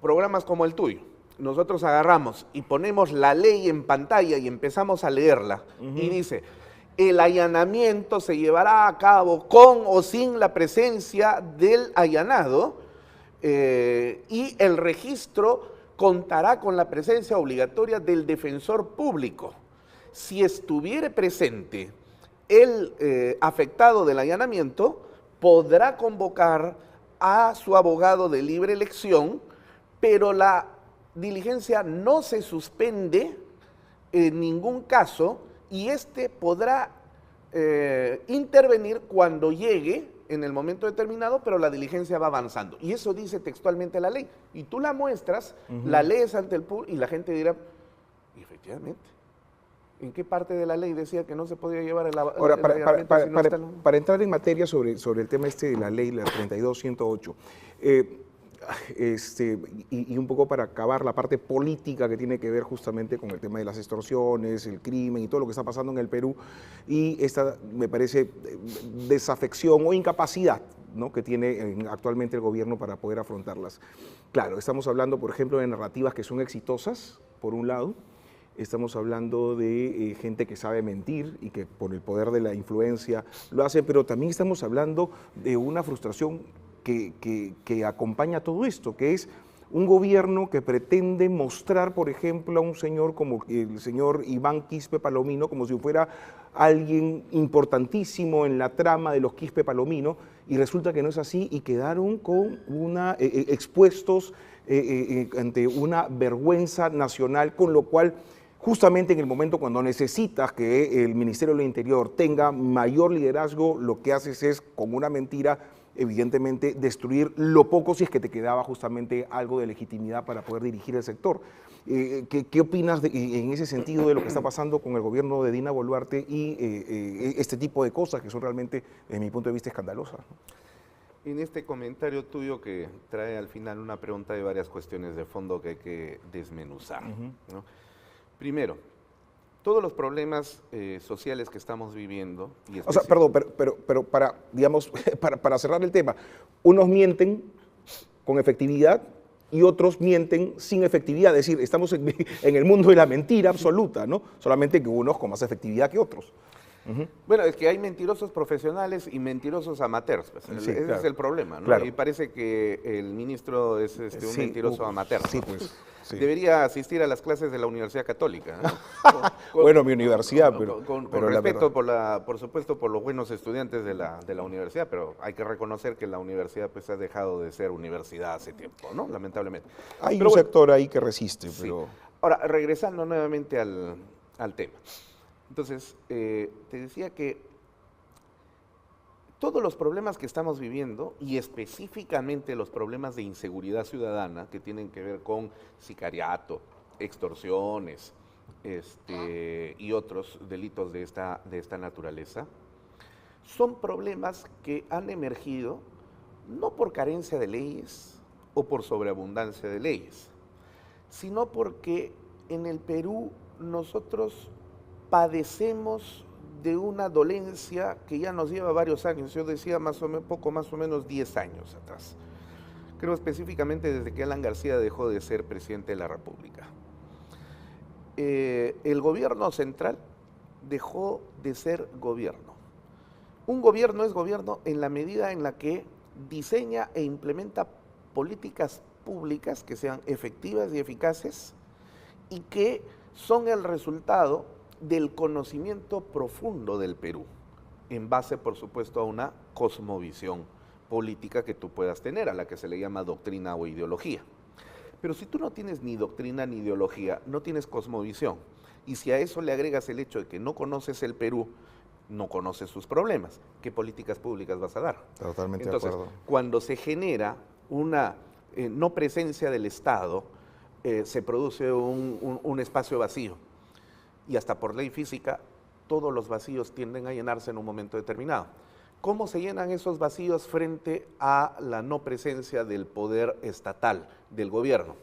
[SPEAKER 7] programas como el tuyo, nosotros agarramos y ponemos la ley en pantalla y empezamos a leerla, y dice, el allanamiento se llevará a cabo con o sin la presencia del allanado, y el registro contará con la presencia obligatoria del defensor público. Si estuviere presente el afectado del allanamiento, podrá convocar a su abogado de libre elección, pero la diligencia no se suspende en ningún caso y éste podrá intervenir cuando llegue en el momento determinado, pero la diligencia va avanzando. Y eso dice textualmente la ley. Y tú la muestras, la lees ante el PUR y la gente dirá, y efectivamente, ¿en qué parte de la ley decía que no se podía llevar el
[SPEAKER 1] Ahora,
[SPEAKER 7] allanamiento si no está en-
[SPEAKER 1] para entrar en materia sobre el tema de la ley, la 32.108, y un poco para acabar la parte política que tiene que ver justamente con el tema de las extorsiones, el crimen y todo lo que está pasando en el Perú, y esta, me parece, desafección o incapacidad, ¿no?, que tiene actualmente el gobierno para poder afrontarlas. Claro, estamos hablando, por ejemplo, de narrativas que son exitosas, por un lado. Estamos hablando de gente que sabe mentir y que por el poder de la influencia lo hace, pero también estamos hablando de una frustración que acompaña todo esto, que es un gobierno que pretende mostrar, por ejemplo, a un señor como el señor Iván Quispe Palomino, como si fuera alguien importantísimo en la trama de los Quispe Palomino, y resulta que no es así, y quedaron con expuestos ante una vergüenza nacional, con lo cual justamente en el momento cuando necesitas que el Ministerio del Interior tenga mayor liderazgo, lo que haces es, con una mentira, evidentemente destruir lo poco, si es que te quedaba justamente algo de legitimidad para poder dirigir el sector. ¿Qué opinas en ese sentido de lo que está pasando con el gobierno de Dina Boluarte y este tipo de cosas que son realmente, desde mi punto de vista, escandalosas?
[SPEAKER 7] En este comentario tuyo que trae al final una pregunta de varias cuestiones de fondo que hay que desmenuzar, ¿no? Primero, todos los problemas sociales que estamos viviendo...
[SPEAKER 1] O sea, perdón, pero para, digamos, para cerrar el tema, unos mienten con efectividad y otros mienten sin efectividad. Es decir, estamos en el mundo de la mentira absoluta, ¿no? Solamente que unos con más efectividad que otros.
[SPEAKER 7] Bueno, es que hay mentirosos profesionales y mentirosos amateurs. Pues.
[SPEAKER 1] Sí,
[SPEAKER 7] Ese
[SPEAKER 1] claro.
[SPEAKER 7] es el problema, ¿no?
[SPEAKER 1] Claro.
[SPEAKER 7] Y parece que el ministro es un
[SPEAKER 1] Sí,
[SPEAKER 7] mentiroso amateur.
[SPEAKER 1] Sí,
[SPEAKER 7] ¿no?
[SPEAKER 1] pues. Sí.
[SPEAKER 7] Debería asistir a las clases de la Universidad Católica. ¿no?
[SPEAKER 1] Bueno, mi universidad, pero...
[SPEAKER 7] Con
[SPEAKER 1] pero la
[SPEAKER 7] respeto,
[SPEAKER 1] verdad-
[SPEAKER 7] por supuesto, por los buenos estudiantes de la universidad, pero hay que reconocer que la universidad pues, ha dejado de ser universidad hace tiempo, ¿no? Lamentablemente.
[SPEAKER 1] Hay
[SPEAKER 7] Pero
[SPEAKER 1] un
[SPEAKER 7] bueno,
[SPEAKER 1] sector ahí que resiste,
[SPEAKER 7] sí.
[SPEAKER 1] pero...
[SPEAKER 7] Ahora, regresando nuevamente al tema. Entonces, te decía que todos los problemas que estamos viviendo, y específicamente los problemas de inseguridad ciudadana, que tienen que ver con sicariato, extorsiones y otros delitos de esta naturaleza, son problemas que han emergido no por carencia de leyes o por sobreabundancia de leyes, sino porque en el Perú nosotros padecemos de una dolencia que ya nos lleva varios años, yo decía poco más o menos 10 años atrás. Creo específicamente desde que Alan García dejó de ser presidente de la República. El gobierno central dejó de ser gobierno. Un gobierno es gobierno en la medida en la que diseña e implementa políticas públicas que sean efectivas y eficaces y que son el resultado del conocimiento profundo del Perú, en base, por supuesto, a una cosmovisión política que tú puedas tener, a la que se le llama doctrina o ideología. Pero si tú no tienes ni doctrina ni ideología, no tienes cosmovisión, y si a eso le agregas el hecho de que no conoces el Perú, no conoces sus problemas, ¿qué políticas públicas vas a dar?
[SPEAKER 1] Totalmente
[SPEAKER 7] Entonces,
[SPEAKER 1] de acuerdo.
[SPEAKER 7] cuando se genera una no presencia del Estado, se produce un espacio vacío. Y hasta por ley física, todos los vacíos tienden a llenarse en un momento determinado. ¿Cómo se llenan esos vacíos frente a la no presencia del poder estatal, del gobierno?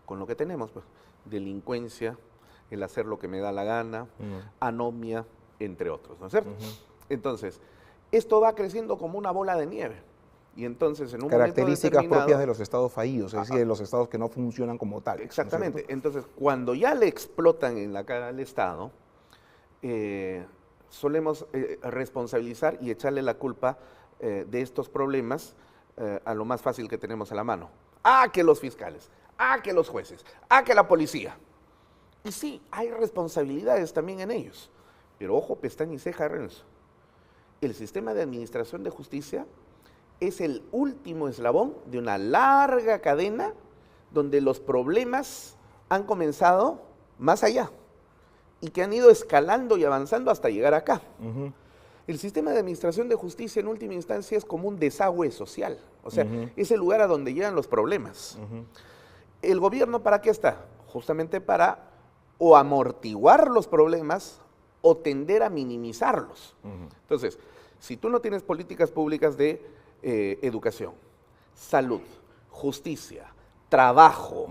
[SPEAKER 7] Con lo que tenemos, pues, delincuencia, el hacer lo que me da la gana, anomia, entre otros, ¿no es cierto? Entonces, esto va creciendo como una bola de nieve. Y entonces, en un
[SPEAKER 1] Características
[SPEAKER 7] momento
[SPEAKER 1] propias de los estados fallidos, es decir, de los estados que no funcionan como tales. ¿no es
[SPEAKER 7] Exactamente.
[SPEAKER 1] cierto?
[SPEAKER 7] Entonces, cuando ya le explotan en la cara al Estado, solemos responsabilizar y echarle la culpa de estos problemas a lo más fácil que tenemos a la mano. ¡Ah, que los fiscales! ¡Ah, que los jueces! ¡Ah, que la policía! Y sí, hay responsabilidades también en ellos. Pero ojo, pestaña y ceja, Renzo. El sistema de administración de justicia es el último eslabón de una larga cadena donde los problemas han comenzado más allá y que han ido escalando y avanzando hasta llegar acá. El sistema de administración de justicia en última instancia es como un desagüe social, o sea, es el lugar a donde llegan los problemas. ¿El gobierno para qué está? Justamente para o amortiguar los problemas o tender a minimizarlos. Entonces, si tú no tienes políticas públicas de educación, salud, justicia, trabajo,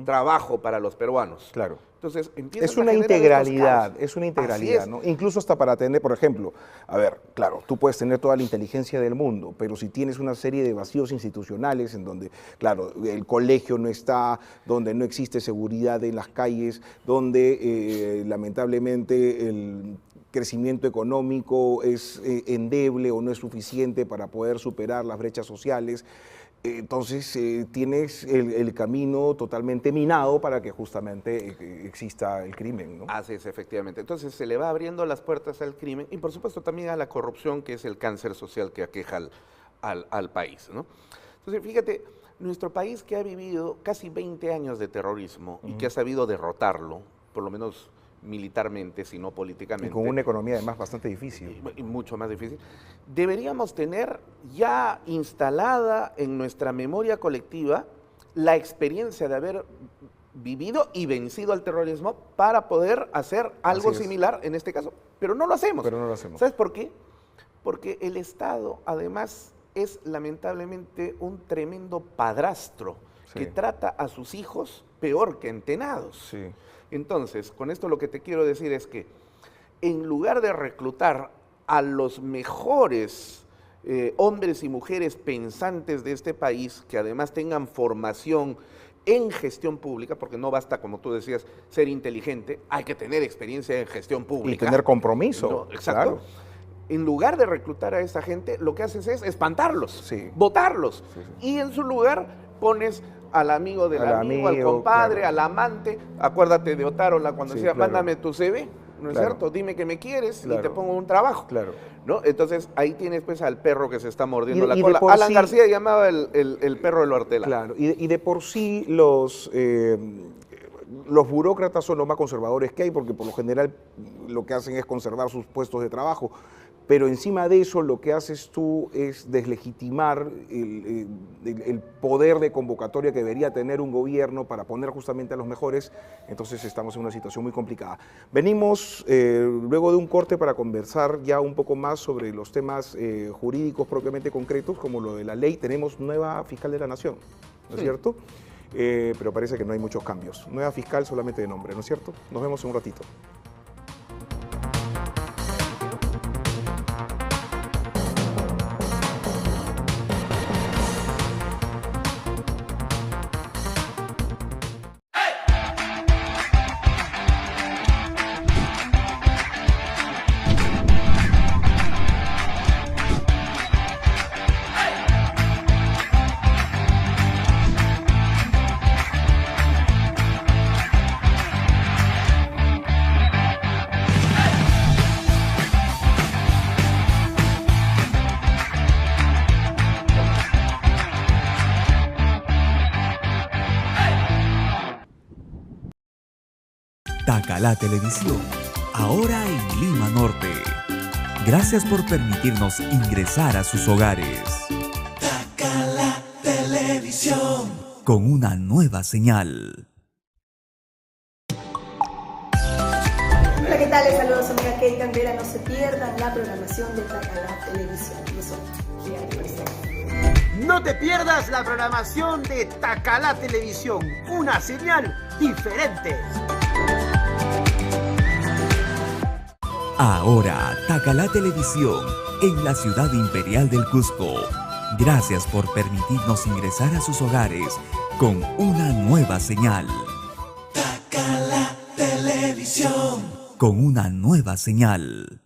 [SPEAKER 7] trabajo para los peruanos.
[SPEAKER 1] Claro.
[SPEAKER 7] Entonces, empiezas
[SPEAKER 1] Es
[SPEAKER 7] a
[SPEAKER 1] una
[SPEAKER 7] generar
[SPEAKER 1] integralidad,
[SPEAKER 7] estos caos.
[SPEAKER 1] es una
[SPEAKER 7] Así
[SPEAKER 1] integralidad,
[SPEAKER 7] es.
[SPEAKER 1] ¿no? Incluso hasta para atender, por ejemplo, a ver, claro, tú puedes tener toda la inteligencia del mundo, pero si tienes una serie de vacíos institucionales en donde, claro, el colegio no está, donde no existe seguridad en las calles, donde lamentablemente el crecimiento económico es endeble o no es suficiente para poder superar las brechas sociales, entonces tienes el camino totalmente minado para que justamente exista el crimen, ¿no?
[SPEAKER 7] Así es, efectivamente. Entonces se le va abriendo las puertas al crimen y por supuesto también a la corrupción, que es el cáncer social que aqueja al país, ¿no? Entonces, fíjate, nuestro país que ha vivido casi 20 años de terrorismo y que ha sabido derrotarlo, por lo menos militarmente, si no políticamente.
[SPEAKER 1] Y con una economía además bastante difícil.
[SPEAKER 7] Y mucho más difícil, deberíamos tener ya instalada en nuestra memoria colectiva la experiencia de haber vivido y vencido al terrorismo para poder hacer algo
[SPEAKER 1] Así es.
[SPEAKER 7] similar en este caso. Pero no lo hacemos.
[SPEAKER 1] Pero no lo hacemos.
[SPEAKER 7] ¿Sabes por qué? Porque el Estado además es lamentablemente un tremendo padrastro que
[SPEAKER 1] Sí.
[SPEAKER 7] trata a sus hijos peor que entenados.
[SPEAKER 1] Sí.
[SPEAKER 7] Entonces, con esto lo que te quiero decir es que en lugar de reclutar a los mejores hombres y mujeres pensantes de este país, que además tengan formación en gestión pública, porque no basta, como tú decías, ser inteligente, hay que tener experiencia en gestión pública.
[SPEAKER 1] Y tener compromiso.
[SPEAKER 7] No, exacto.
[SPEAKER 1] Claro.
[SPEAKER 7] En lugar de reclutar a esa gente, lo que haces es espantarlos,
[SPEAKER 1] Sí.
[SPEAKER 7] votarlos.
[SPEAKER 1] Sí, sí.
[SPEAKER 7] Y en su lugar pones al amigo del
[SPEAKER 1] Al
[SPEAKER 7] amigo, al
[SPEAKER 1] amigo,
[SPEAKER 7] compadre,
[SPEAKER 1] claro.
[SPEAKER 7] al amante. Acuérdate de Otárola cuando
[SPEAKER 1] Sí,
[SPEAKER 7] decía,
[SPEAKER 1] claro.
[SPEAKER 7] mándame tu CV, ¿no es
[SPEAKER 1] Claro.
[SPEAKER 7] cierto? Dime que me quieres y
[SPEAKER 1] Claro.
[SPEAKER 7] te pongo un trabajo.
[SPEAKER 1] Claro.
[SPEAKER 7] ¿No? Entonces ahí tienes pues al perro que se está mordiendo
[SPEAKER 1] Y
[SPEAKER 7] la
[SPEAKER 1] de
[SPEAKER 7] cola.
[SPEAKER 1] por
[SPEAKER 7] Alan
[SPEAKER 1] sí-
[SPEAKER 7] García llamaba el perro de la hortela.
[SPEAKER 1] Claro, y de por sí los burócratas son los más conservadores que hay, porque por lo general lo que hacen es conservar sus puestos de trabajo. Pero encima de eso lo que haces tú es deslegitimar el poder de convocatoria que debería tener un gobierno para poner justamente a los mejores. Entonces estamos en una situación muy complicada. Venimos luego de un corte para conversar ya un poco más sobre los temas jurídicos propiamente concretos, como lo de la ley. Tenemos nueva fiscal de la Nación, ¿no es cierto? Pero parece que no hay muchos cambios. Nueva fiscal solamente de nombre, ¿no es cierto? Nos vemos en un ratito.
[SPEAKER 2] Tacalá Televisión, ahora en Lima Norte. Gracias por permitirnos ingresar a sus hogares.
[SPEAKER 3] Tacalá Televisión.
[SPEAKER 2] Con una nueva señal.
[SPEAKER 4] Hola, ¿qué tal? Les saludo a su amiga Kate Candela. No se pierdan la programación de Tacalá Televisión. Y eso, Diario Presente.
[SPEAKER 5] No te pierdas la programación de Tacalá Televisión, una señal diferente.
[SPEAKER 2] Ahora, Tacalá Televisión, en la ciudad imperial del Cusco. Gracias por permitirnos ingresar a sus hogares con una nueva señal.
[SPEAKER 3] Tacalá Televisión.
[SPEAKER 2] Con una nueva señal.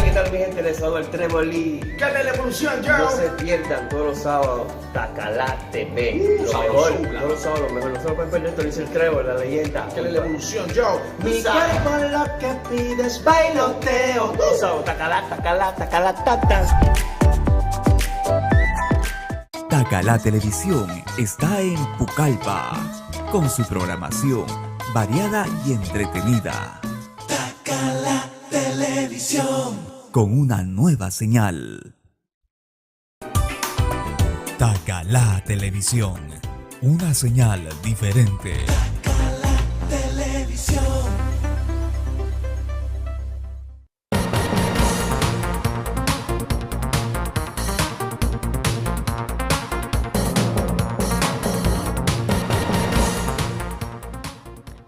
[SPEAKER 6] ¿Qué tal mi gente? Les hago el Trebolí.
[SPEAKER 5] ¿Qué tal la evolución,
[SPEAKER 6] No se pierdan todos los sábados Tacalá TV. Lo mejor, todos los sábados, lo mejor. No se lo pueden perder, esto lo dice el Trevor, la leyenda.
[SPEAKER 5] ¿Qué tal la evolución, Joe?
[SPEAKER 3] Mi cuerpo lo que pide es bailoteo.
[SPEAKER 6] Todos los sábados, Tacalá, Tacalá, Tacalá, Tatas.
[SPEAKER 2] Tacalá Televisión está en Pucallpa, con su programación variada y entretenida.
[SPEAKER 3] Tacalá Televisión.
[SPEAKER 2] Con una nueva señal. Tacalá Televisión, una señal diferente.
[SPEAKER 3] Tacalá Televisión.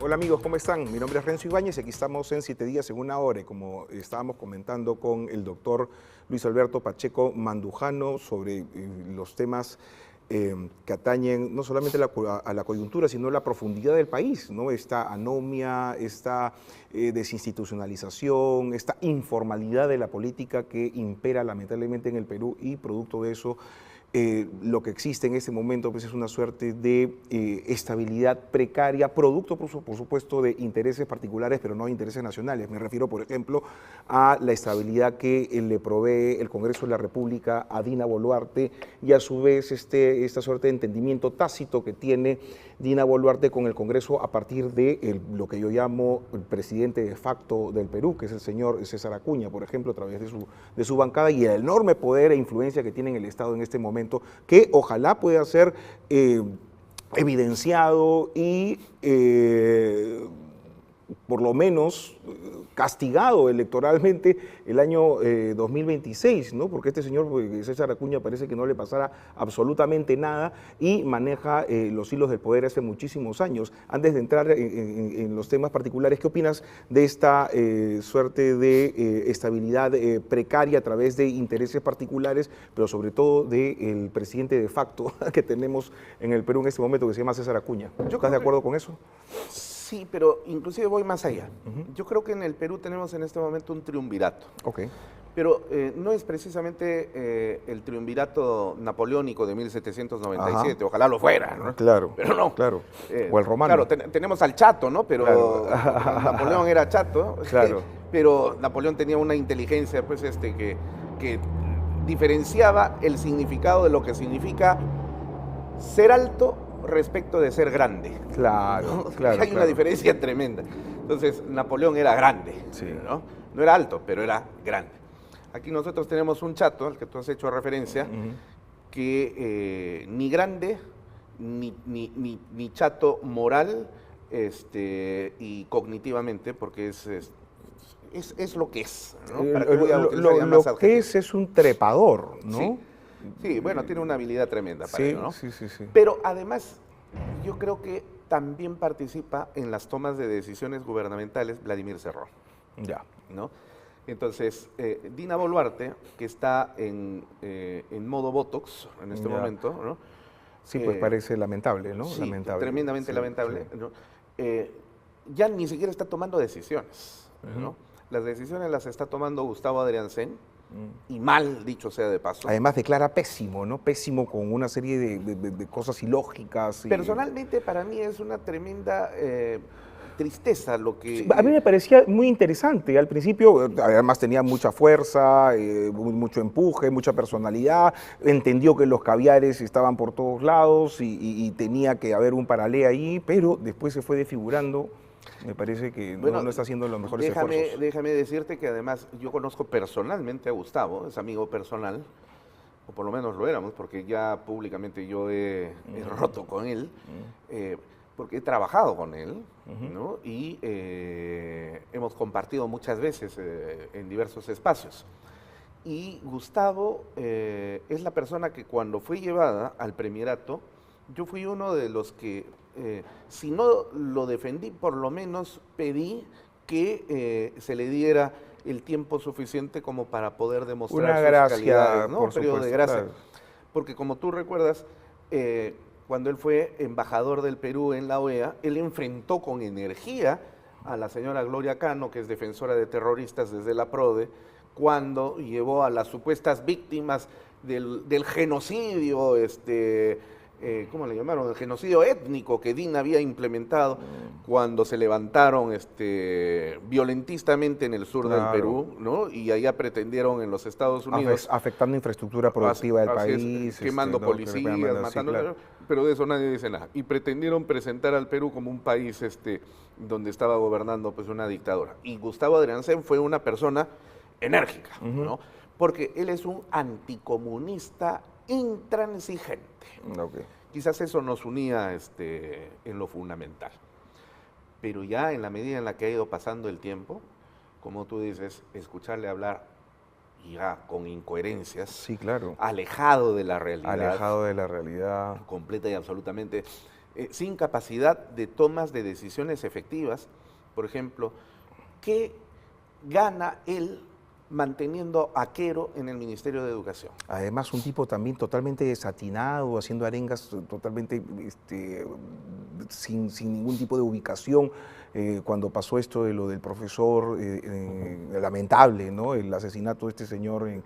[SPEAKER 1] Hola amigos, ¿cómo están? Mi nombre es Renzo Ibáñez y aquí estamos en 7 días en una hora. Y como estábamos comentando con el doctor Luis Alberto Pacheco Mandujano sobre los temas que atañen no solamente a la coyuntura, sino a la profundidad del país, ¿no? Esta anomia, esta desinstitucionalización, esta informalidad de la política que impera lamentablemente en el Perú, y producto de eso lo que existe en este momento pues, es una suerte de estabilidad precaria, producto por supuesto de intereses particulares, pero no de intereses nacionales. Me refiero, por ejemplo, a la estabilidad que le provee el Congreso de la República a Dina Boluarte, y a su vez esta suerte de entendimiento tácito que tiene Dina Boluarte con el Congreso a partir de lo que yo llamo el presidente de facto del Perú, que es el señor César Acuña, por ejemplo, a través de su bancada, y el enorme poder e influencia que tiene en el Estado en este momento, que ojalá pueda ser evidenciado y por lo menos castigado electoralmente el año 2026, ¿no? Porque este señor César Acuña parece que no le pasara absolutamente nada y maneja los hilos del poder hace muchísimos años. Antes de entrar en los temas particulares, ¿qué opinas de esta suerte de estabilidad precaria a través de intereses particulares, pero sobre todo del presidente de facto que tenemos en el Perú en este momento, que se llama César Acuña? ¿Estás de acuerdo con eso?
[SPEAKER 7] Sí, pero inclusive voy más allá. Yo creo que en el Perú tenemos en este momento un triunvirato.
[SPEAKER 1] Ok.
[SPEAKER 7] Pero no es precisamente el triunvirato napoleónico de 1797, ajá, ojalá lo fuera, ¿no?
[SPEAKER 1] Claro,
[SPEAKER 7] pero no.
[SPEAKER 1] Claro. O el romano.
[SPEAKER 7] Claro, tenemos al Chato, ¿no? Pero claro. Napoleón era Chato, claro. Pero Napoleón tenía una inteligencia, pues, que diferenciaba el significado de lo que significa ser alto respecto de ser grande.
[SPEAKER 1] Claro,
[SPEAKER 7] ¿no?
[SPEAKER 1] claro.
[SPEAKER 7] Hay una diferencia tremenda. Entonces, Napoleón era grande, sí, ¿no? No era alto, pero era grande. Aquí nosotros tenemos un Chato, al que tú has hecho referencia, que ni grande, ni chato moral y cognitivamente, porque es lo que es, ¿no? ¿Para qué voy a utilizar ya más
[SPEAKER 1] lo que es un trepador, ¿no?
[SPEAKER 7] Sí. Sí, bueno, tiene una habilidad tremenda para ello, ¿no?
[SPEAKER 1] Sí.
[SPEAKER 7] Pero además, yo creo que también participa en las tomas de decisiones gubernamentales Vladimir Cerrón.
[SPEAKER 1] Ya.
[SPEAKER 7] ¿No? Entonces, Dina Boluarte, que está en modo Botox en este momento, ¿no?
[SPEAKER 1] Sí, pues parece lamentable, ¿no?
[SPEAKER 7] Sí,
[SPEAKER 1] lamentable.
[SPEAKER 7] Tremendamente lamentable, sí. ¿No? Ya ni siquiera está tomando decisiones, ¿no? Las decisiones las está tomando Gustavo Adriancén, y mal, dicho sea de paso.
[SPEAKER 1] Además declara pésimo, ¿no? Pésimo con una serie de cosas ilógicas.
[SPEAKER 7] Personalmente, para mí es una tremenda tristeza lo que...
[SPEAKER 1] Sí, a mí me parecía muy interesante. Al principio, además tenía mucha fuerza, mucho empuje, mucha personalidad. Entendió que los caviares estaban por todos lados y tenía que haber un paralelo ahí, pero después se fue desfigurando. Me parece que bueno, no está haciendo los mejores esfuerzos.
[SPEAKER 7] Déjame decirte que además yo conozco personalmente a Gustavo, es amigo personal, o por lo menos lo éramos, porque ya públicamente yo he roto con él, porque he trabajado con él, ¿no? Y hemos compartido muchas veces en diversos espacios. Y Gustavo es la persona que cuando fue llevada al premierato, yo fui uno de los que, si no lo defendí, por lo menos pedí que se le diera el tiempo suficiente como para poder demostrar
[SPEAKER 1] una gracia,
[SPEAKER 7] sus calidades, ¿no?
[SPEAKER 1] por
[SPEAKER 7] Un periodo
[SPEAKER 1] supuesto,
[SPEAKER 7] de gracia.
[SPEAKER 1] claro.
[SPEAKER 7] Porque como tú recuerdas, cuando él fue embajador del Perú en la OEA, él enfrentó con energía a la señora Gloria Cano, que es defensora de terroristas desde la PRODE, cuando llevó a las supuestas víctimas del genocidio, ¿cómo le llamaron? El genocidio étnico que Dina había implementado cuando se levantaron violentistamente en el sur del Perú, ¿no? Y allá pretendieron en los Estados Unidos...
[SPEAKER 1] Afectando infraestructura productiva del país.
[SPEAKER 7] Quemando policías, matando... Claro. Pero de eso nadie dice nada. Y pretendieron presentar al Perú como un país donde estaba gobernando pues una dictadura. Y Gustavo Adriancén fue una persona enérgica, ¿no? Porque él es un anticomunista intransigente.
[SPEAKER 1] Okay.
[SPEAKER 7] Quizás eso nos unía en lo fundamental. Pero ya en la medida en la que ha ido pasando el tiempo, como tú dices, escucharle hablar ya con incoherencias,
[SPEAKER 1] sí, claro,
[SPEAKER 7] alejado de la realidad.
[SPEAKER 1] Alejado de la realidad.
[SPEAKER 7] Completa y absolutamente, sin capacidad de tomas de decisiones efectivas. Por ejemplo, ¿qué gana él manteniendo a Quero en el Ministerio de Educación?
[SPEAKER 1] Además, un tipo también totalmente desatinado, haciendo arengas totalmente sin ningún tipo de ubicación. Cuando pasó esto de lo del profesor, lamentable, ¿no? El asesinato de este señor en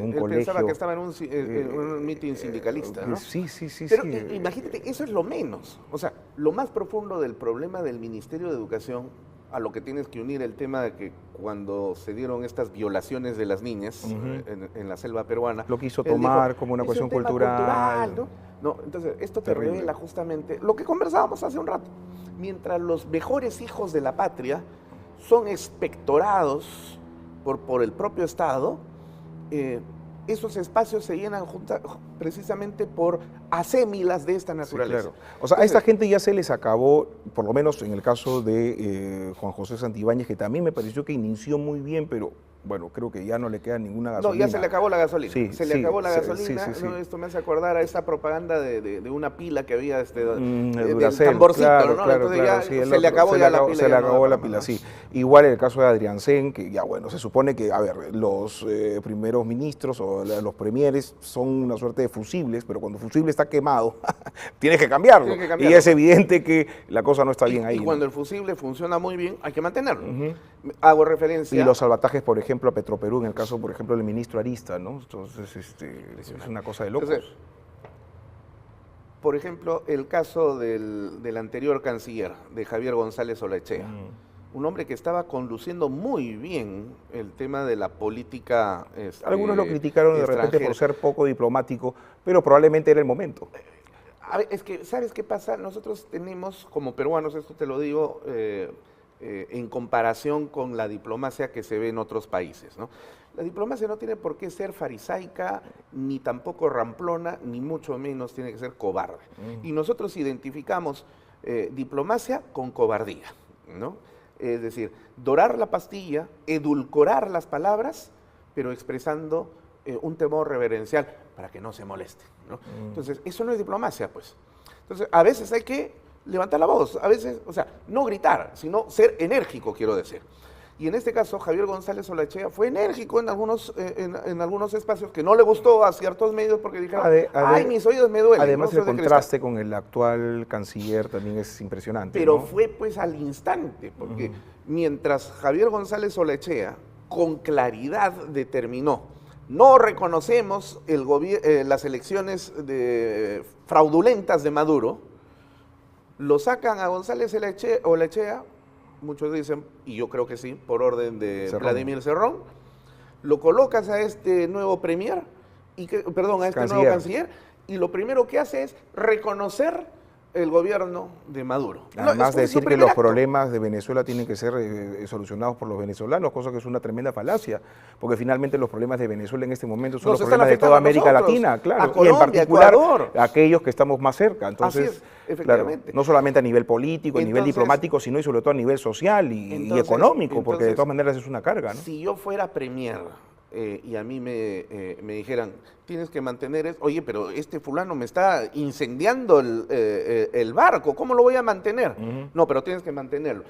[SPEAKER 1] un colegio. Él
[SPEAKER 7] pensaba que estaba en un mitin sindicalista, ¿no?
[SPEAKER 1] Sí.
[SPEAKER 7] Pero imagínate, eso es lo menos. O sea, lo más profundo del problema del Ministerio de Educación, a lo que tienes que unir el tema de que cuando se dieron estas violaciones de las niñas en la selva peruana...
[SPEAKER 1] Lo quiso tomar como una cuestión cultural.
[SPEAKER 7] ¿no? Entonces, esto te revela justamente lo que conversábamos hace un rato. Mientras los mejores hijos de la patria son expectorados por el propio Estado, esos espacios se llenan precisamente por asémilas de esta naturaleza.
[SPEAKER 1] Sí, claro. O sea, a esta gente ya se les acabó, por lo menos en el caso de Juan José Santibáñez, que también me pareció que inició muy bien, pero bueno, creo que ya no le queda ninguna gasolina.
[SPEAKER 7] No, ya se le acabó la gasolina.
[SPEAKER 1] Sí,
[SPEAKER 7] se le acabó la
[SPEAKER 1] sí,
[SPEAKER 7] gasolina.
[SPEAKER 1] sí.
[SPEAKER 7] No, esto me hace acordar a esa propaganda de una pila que había del
[SPEAKER 1] Duracell,
[SPEAKER 7] tamborcito,
[SPEAKER 1] claro,
[SPEAKER 7] ¿no?
[SPEAKER 1] claro,
[SPEAKER 7] Entonces
[SPEAKER 1] claro,
[SPEAKER 7] ya
[SPEAKER 1] sí,
[SPEAKER 7] se le acabó ya la pila.
[SPEAKER 1] Se le acabó la pila, sí. Igual en el caso de Adriansen, que ya bueno, se supone que, a ver, los primeros ministros o los premieres son una suerte de fusibles, pero cuando el fusible está quemado, tienes que cambiarlo.
[SPEAKER 7] Tiene que cambiarlo.
[SPEAKER 1] Y es evidente que la cosa no está bien ahí.
[SPEAKER 7] Y
[SPEAKER 1] ¿no?
[SPEAKER 7] cuando el fusible funciona muy bien, hay que mantenerlo. Hago referencia...
[SPEAKER 1] Y los salvatajes, por ejemplo, a Petroperú, en el caso, por ejemplo, del ministro Arista, ¿no? Entonces, es una cosa de locos.
[SPEAKER 7] Entonces, por ejemplo, el caso del anterior canciller, de Javier González Olaechea, un hombre que estaba conduciendo muy bien el tema de la política
[SPEAKER 1] Algunos lo criticaron de repente
[SPEAKER 7] extranjera.
[SPEAKER 1] por ser poco diplomático, pero probablemente era el momento.
[SPEAKER 7] A ver, es que, ¿sabes qué pasa? Nosotros tenemos, como peruanos, esto te lo digo, en comparación con la diplomacia que se ve en otros países, ¿no? La diplomacia no tiene por qué ser farisaica, ni tampoco ramplona, ni mucho menos tiene que ser cobarde. Y nosotros identificamos diplomacia con cobardía, ¿no? Es decir, dorar la pastilla, edulcorar las palabras, pero expresando un temor reverencial para que no se molesten, ¿no? Entonces, eso no es diplomacia, pues. Entonces, a veces hay que levantar la voz, a veces, o sea, no gritar, sino ser enérgico, quiero decir. Y en este caso, Javier González Olaechea fue enérgico en algunos espacios que no le gustó a ciertos medios porque dijeron, ay, mis oídos me duelen.
[SPEAKER 1] Además,
[SPEAKER 7] ¿no?
[SPEAKER 1] el contraste con el actual canciller también es impresionante.
[SPEAKER 7] Pero
[SPEAKER 1] ¿no?
[SPEAKER 7] fue pues al instante, porque mientras Javier González Olaechea con claridad determinó, no reconocemos las elecciones fraudulentas de Maduro, lo sacan a González Olaechea, muchos dicen, y yo creo que sí, por orden de
[SPEAKER 1] Cerrón.
[SPEAKER 7] Vladimir Cerrón, lo colocas a este nuevo premier, nuevo canciller, y lo primero que hace es reconocer el gobierno de Maduro.
[SPEAKER 1] Además de decir que los problemas de Venezuela tienen que ser solucionados por los venezolanos, cosa que es una tremenda falacia, porque finalmente los problemas de Venezuela en este momento son los problemas de toda América Latina, claro,
[SPEAKER 7] Colombia,
[SPEAKER 1] y en particular
[SPEAKER 7] Ecuador.
[SPEAKER 1] aquellos que estamos más cerca. Entonces,
[SPEAKER 7] Así es, efectivamente.
[SPEAKER 1] Claro, no solamente a nivel político, a nivel diplomático, sino y sobre todo a nivel social y económico, porque de todas maneras es una carga, ¿no?
[SPEAKER 7] Si yo fuera premier y a mí me dijeran, tienes que mantener eso, oye, pero este fulano me está incendiando el barco, ¿cómo lo voy a mantener? No, pero tienes que mantenerlo.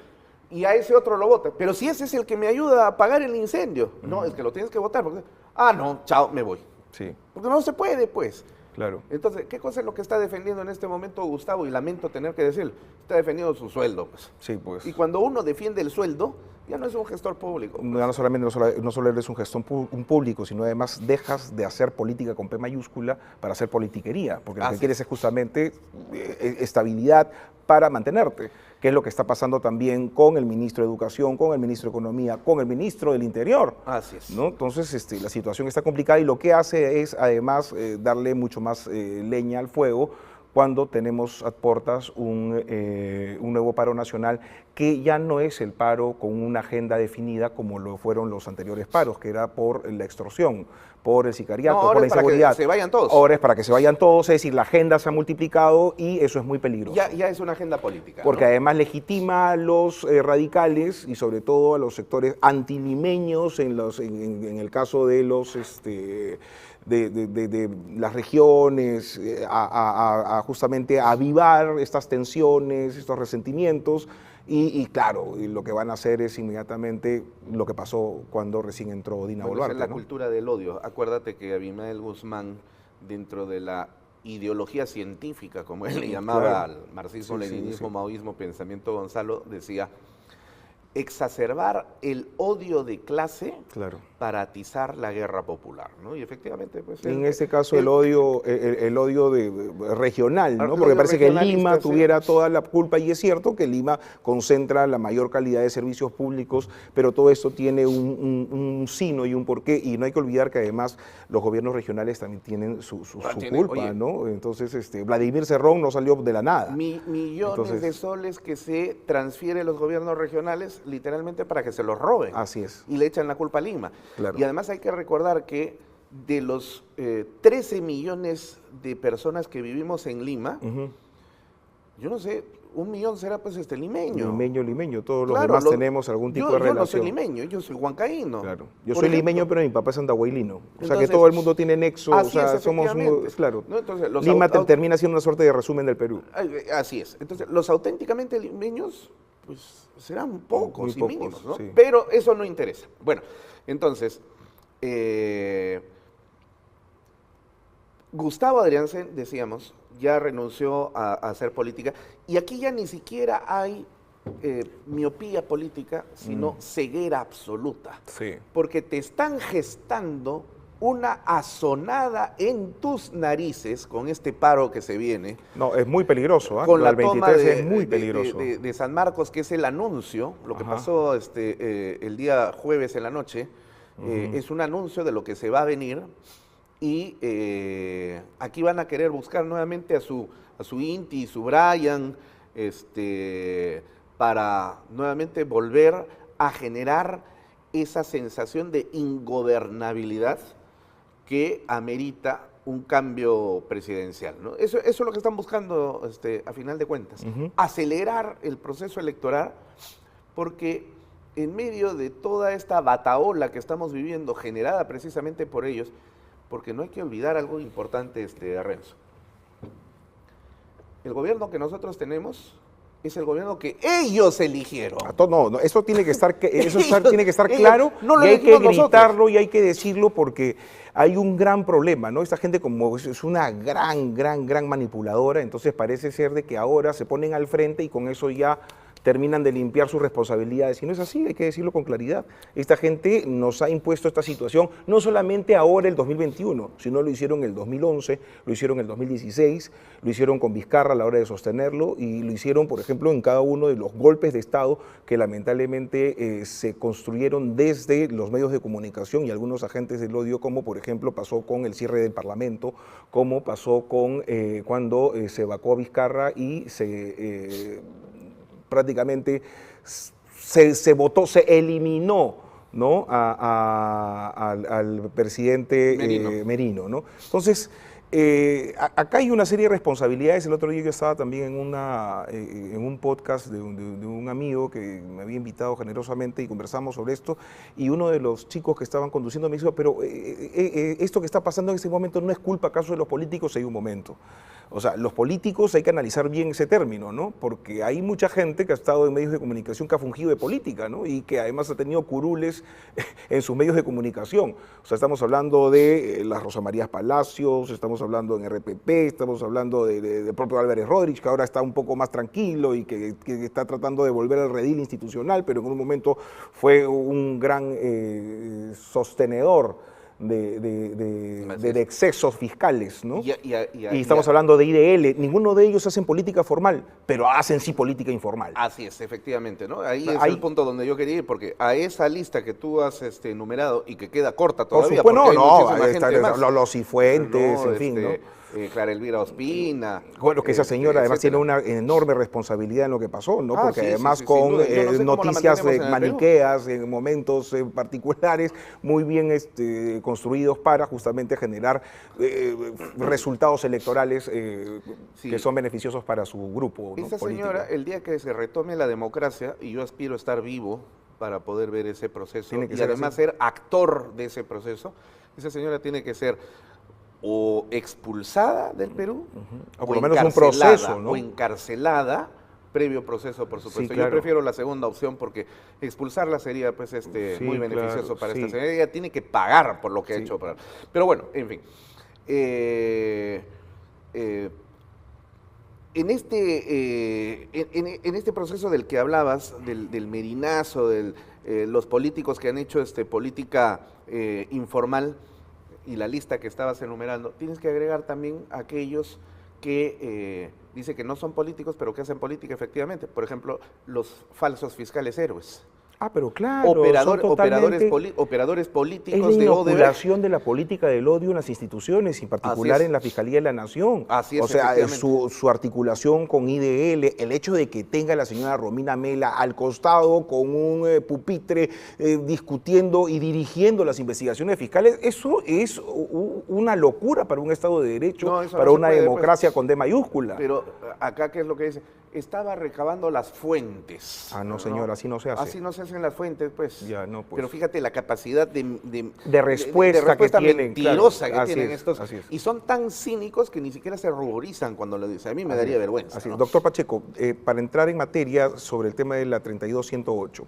[SPEAKER 7] Y a ese otro lo vota, pero si ese es el que me ayuda a apagar el incendio, no, es que lo tienes que votar, porque, no, chao, me voy.
[SPEAKER 1] Sí.
[SPEAKER 7] Porque no se puede, pues.
[SPEAKER 1] Claro.
[SPEAKER 7] Entonces, ¿qué cosa es lo que está defendiendo en este momento Gustavo? Y lamento tener que decirlo, está defendiendo su sueldo, pues.
[SPEAKER 1] Sí, pues.
[SPEAKER 7] Y cuando uno defiende el sueldo, ya no es un gestor público. Pues.
[SPEAKER 1] No solo eres un gestor público, sino además dejas de hacer política con P mayúscula para hacer politiquería, porque lo que quieres es justamente estabilidad para mantenerte, que es lo que está pasando también con el ministro de Educación, con el ministro de Economía, con el ministro del Interior.
[SPEAKER 7] Así es.
[SPEAKER 1] ¿no? Entonces, la situación está complicada y lo que hace es, además, darle mucho más leña al fuego cuando tenemos a portas un nuevo paro nacional que ya no es el paro con una agenda definida como lo fueron los anteriores paros, que era por la extorsión, por el sicariato, por la inseguridad.
[SPEAKER 7] Para que se vayan todos.
[SPEAKER 1] Ahora es para que se vayan todos, es decir, la agenda se ha multiplicado y eso es muy peligroso.
[SPEAKER 7] Ya es una agenda política.
[SPEAKER 1] Porque
[SPEAKER 7] ¿no?
[SPEAKER 1] además legitima a los radicales y sobre todo a los sectores antilimeños en el caso de los de las regiones, justamente a avivar estas tensiones, estos resentimientos, y claro, lo que van a hacer es inmediatamente lo que pasó cuando recién entró Dina Boluarte.
[SPEAKER 7] Esa es la
[SPEAKER 1] ¿no?
[SPEAKER 7] cultura del odio. Acuérdate que Abimael Guzmán, dentro de la ideología científica, como él le llamaba al marxismo, leninismo, maoísmo, pensamiento Gonzalo, decía, exacerbar el odio de clase para atizar la guerra popular, ¿no? Y efectivamente, pues...
[SPEAKER 1] En este caso el odio regional, ¿no? Porque parece que Lima tuviera toda la culpa, y es cierto que Lima concentra la mayor calidad de servicios públicos, pero todo esto tiene un sino y un porqué, y no hay que olvidar que además los gobiernos regionales también tienen su culpa, oye, ¿no? Entonces, Vladimir Cerrón no salió de la nada.
[SPEAKER 7] Millones de soles que se transfieren los gobiernos regionales literalmente para que se los roben.
[SPEAKER 1] Así es.
[SPEAKER 7] Y le echan la culpa a Lima.
[SPEAKER 1] Claro.
[SPEAKER 7] Y además hay que recordar que de los 13 millones de personas que vivimos en Lima, yo no sé, 1 millón será pues limeño.
[SPEAKER 1] Limeño, todos los
[SPEAKER 7] Claro,
[SPEAKER 1] demás tenemos algún tipo de relación.
[SPEAKER 7] Yo no soy limeño, yo soy huancaíno.
[SPEAKER 1] Claro. Yo
[SPEAKER 7] Por
[SPEAKER 1] soy
[SPEAKER 7] ejemplo.
[SPEAKER 1] limeño, pero mi papá es andahuaylino. O sea
[SPEAKER 7] Entonces,
[SPEAKER 1] que todo el mundo tiene nexo, o
[SPEAKER 7] así
[SPEAKER 1] sea,
[SPEAKER 7] es,
[SPEAKER 1] somos
[SPEAKER 7] efectivamente.
[SPEAKER 1] claro.
[SPEAKER 7] ¿No? Entonces, los
[SPEAKER 1] Lima
[SPEAKER 7] au-
[SPEAKER 1] termina siendo una suerte de resumen del Perú.
[SPEAKER 7] Así es. Entonces, los auténticamente limeños, pues serán pocos
[SPEAKER 1] Muy
[SPEAKER 7] y
[SPEAKER 1] pocos,
[SPEAKER 7] mínimos, ¿no?
[SPEAKER 1] sí.
[SPEAKER 7] Pero eso no interesa. Bueno, entonces, Gustavo Adriansen, decíamos, ya renunció a hacer política, y aquí ya ni siquiera hay miopía política, sino ceguera absoluta.
[SPEAKER 1] Sí.
[SPEAKER 7] Porque te están gestando una azonada en tus narices con este paro que se viene,
[SPEAKER 1] No, es muy peligroso, ¿ah?
[SPEAKER 7] con
[SPEAKER 1] Lo
[SPEAKER 7] la
[SPEAKER 1] del
[SPEAKER 7] toma
[SPEAKER 1] 23
[SPEAKER 7] de,
[SPEAKER 1] es muy
[SPEAKER 7] de-
[SPEAKER 1] peligroso.
[SPEAKER 7] de San Marcos, que es el anuncio, lo que
[SPEAKER 1] Ajá.
[SPEAKER 7] pasó el día jueves en la noche, es un anuncio de lo que se va a venir, y aquí van a querer buscar nuevamente a su Inti, su Brian, para nuevamente volver a generar esa sensación de ingobernabilidad que amerita un cambio presidencial, ¿no? Eso es lo que están buscando a final de cuentas. Acelerar el proceso electoral, porque en medio de toda esta batahola que estamos viviendo, generada precisamente por ellos, porque no hay que olvidar algo importante, Renzo. El gobierno que nosotros tenemos es el gobierno que ellos eligieron.
[SPEAKER 1] No, eso tiene que estar, tiene que estar
[SPEAKER 7] Ellos
[SPEAKER 1] claro,
[SPEAKER 7] no lo
[SPEAKER 1] y hay que
[SPEAKER 7] elegimos nosotros.
[SPEAKER 1] gritarlo y hay que decirlo, porque hay un gran problema, ¿no? Esta gente como es una gran manipuladora, entonces parece ser de que ahora se ponen al frente y con eso ya terminan de limpiar sus responsabilidades. Y no es así, hay que decirlo con claridad. Esta gente nos ha impuesto esta situación, no solamente ahora el 2021, sino lo hicieron en el 2011, lo hicieron en el 2016, lo hicieron con Vizcarra a la hora de sostenerlo, y lo hicieron, por ejemplo, en cada uno de los golpes de Estado que lamentablemente se construyeron desde los medios de comunicación y algunos agentes del odio, como por ejemplo pasó con el cierre del Parlamento, como pasó con cuando se evacuó a Vizcarra y se prácticamente se votó, se eliminó, ¿no? al presidente Merino, ¿no? Entonces, acá hay una serie de responsabilidades. El otro día yo estaba también en un podcast de un amigo que me había invitado generosamente y conversamos sobre esto, y uno de los chicos que estaban conduciendo me dijo, pero esto que está pasando en este momento no es culpa acaso de los políticos. Hay un momento. O sea, los políticos hay que analizar bien ese término, ¿no? Porque hay mucha gente que ha estado en medios de comunicación que ha fungido de política, ¿no? Y que además ha tenido curules en sus medios de comunicación. O sea, estamos hablando de las Rosa Marías Palacios, estamos hablando en RPP, estamos hablando del propio Álvarez Rodríguez, que ahora está un poco más tranquilo y que está tratando de volver al redil institucional, pero en un momento fue un gran sostenedor de excesos fiscales, ¿no? Y estamos hablando de IDL. Ninguno de ellos hacen política formal, pero hacen sí política informal.
[SPEAKER 7] Así es, efectivamente, ¿no? Ahí es el punto donde yo quería ir, porque a esa lista que tú has enumerado y que queda corta todavía,
[SPEAKER 1] por supuesto,
[SPEAKER 7] porque hay muchísima gente más.
[SPEAKER 1] los Cifuentes,
[SPEAKER 7] No,
[SPEAKER 1] en fin, ¿no?
[SPEAKER 7] Clara Elvira Ospina.
[SPEAKER 1] Bueno, que esa señora además
[SPEAKER 7] etcétera.
[SPEAKER 1] tiene una enorme responsabilidad en lo que pasó, ¿no? Porque
[SPEAKER 7] Sí,
[SPEAKER 1] además
[SPEAKER 7] sin
[SPEAKER 1] con
[SPEAKER 7] duda. Yo no sé cómo la
[SPEAKER 1] noticias
[SPEAKER 7] mantenemos en el Perú.
[SPEAKER 1] maniqueas, en momentos particulares, muy bien construidos para justamente generar resultados electorales que son beneficiosos para su grupo, ¿no?
[SPEAKER 7] Esa
[SPEAKER 1] político.
[SPEAKER 7] señora, el día que se retome la democracia, y yo aspiro a estar vivo para poder ver ese proceso,
[SPEAKER 1] Tiene que
[SPEAKER 7] y
[SPEAKER 1] ser
[SPEAKER 7] además
[SPEAKER 1] así.
[SPEAKER 7] ser actor de ese proceso, esa señora tiene que ser o expulsada del Perú,
[SPEAKER 1] O por lo menos un proceso, ¿no?
[SPEAKER 7] o encarcelada, previo proceso, por supuesto.
[SPEAKER 1] claro.
[SPEAKER 7] Yo prefiero la segunda opción, porque expulsarla sería pues muy beneficioso
[SPEAKER 1] claro,
[SPEAKER 7] para
[SPEAKER 1] sí.
[SPEAKER 7] esta señora. Ella tiene que pagar por lo que ha
[SPEAKER 1] Sí.
[SPEAKER 7] hecho. Pero bueno, en fin. En este proceso del que hablabas, del merinazo, de los políticos que han hecho política informal, y la lista que estabas enumerando, tienes que agregar también aquellos que dice que no son políticos, pero que hacen política efectivamente. Por ejemplo, los falsos fiscales héroes.
[SPEAKER 1] Ah, pero claro,
[SPEAKER 7] operadores
[SPEAKER 1] es
[SPEAKER 7] políticos
[SPEAKER 1] la
[SPEAKER 7] de Odebrecht.
[SPEAKER 1] inoculación de la política del odio en las instituciones, en particular en la Fiscalía de la Nación.
[SPEAKER 7] Así es,
[SPEAKER 1] o sea,
[SPEAKER 7] efectivamente.
[SPEAKER 1] su articulación con IDL, el hecho de que tenga a la señora Romina Mela al costado con un pupitre discutiendo y dirigiendo las investigaciones fiscales, eso es una locura para un Estado de Derecho,
[SPEAKER 7] No, eso
[SPEAKER 1] para
[SPEAKER 7] no se
[SPEAKER 1] una
[SPEAKER 7] puede,
[SPEAKER 1] democracia con D mayúscula.
[SPEAKER 7] Pero acá, ¿qué es lo que dice? Estaba recabando las fuentes.
[SPEAKER 1] Ah, no, señor, así no se hace.
[SPEAKER 7] Así no se hacen las fuentes, pues.
[SPEAKER 1] Ya, no, pues.
[SPEAKER 7] Pero fíjate la capacidad de
[SPEAKER 1] respuesta que tienen,
[SPEAKER 7] mentirosa
[SPEAKER 1] claro.
[SPEAKER 7] que tienen estos.
[SPEAKER 1] Así es.
[SPEAKER 7] Y son tan cínicos que ni siquiera se ruborizan cuando lo dicen. A mí me daría vergüenza.
[SPEAKER 1] Así es.
[SPEAKER 7] ¿no?
[SPEAKER 1] Doctor Pacheco, para entrar en materia sobre el tema de la 32108,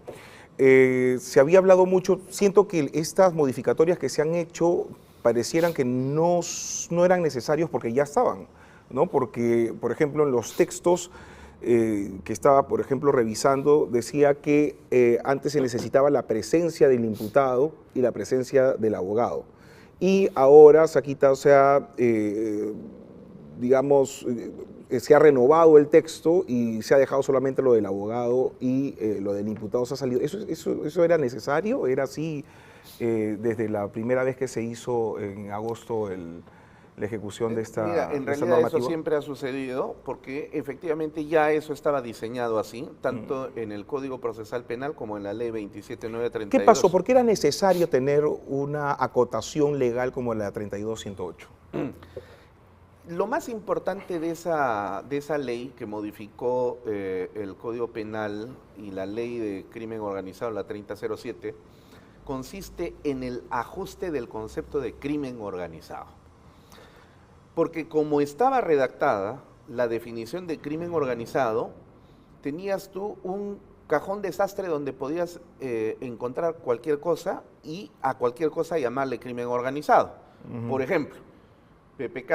[SPEAKER 1] se había hablado mucho, siento que estas modificatorias que se han hecho parecieran que no eran necesarios porque ya estaban, ¿no? Porque, por ejemplo, en los textos que estaba, por ejemplo, revisando, decía que antes se necesitaba la presencia del imputado y la presencia del abogado. Y ahora se ha quitado, digamos, se ha renovado el texto y se ha dejado solamente lo del abogado y lo del imputado se ha salido. ¿Eso era necesario? ¿Era así desde la primera vez que se hizo en agosto la ejecución de esta
[SPEAKER 7] Mira, en
[SPEAKER 1] de esta
[SPEAKER 7] realidad eso
[SPEAKER 1] normativa?
[SPEAKER 7] siempre ha sucedido porque efectivamente ya eso estaba diseñado así, tanto en el Código Procesal Penal como en la Ley 27932.
[SPEAKER 1] ¿Qué pasó? ¿Por qué era necesario tener una acotación legal como la 32108?
[SPEAKER 7] Lo más importante de esa ley que modificó el Código Penal y la Ley de Crimen Organizado, la 3007, consiste en el ajuste del concepto de crimen organizado. Porque como estaba redactada la definición de crimen organizado, tenías tú un cajón desastre donde podías encontrar cualquier cosa y a cualquier cosa llamarle crimen organizado. Por ejemplo, PPK,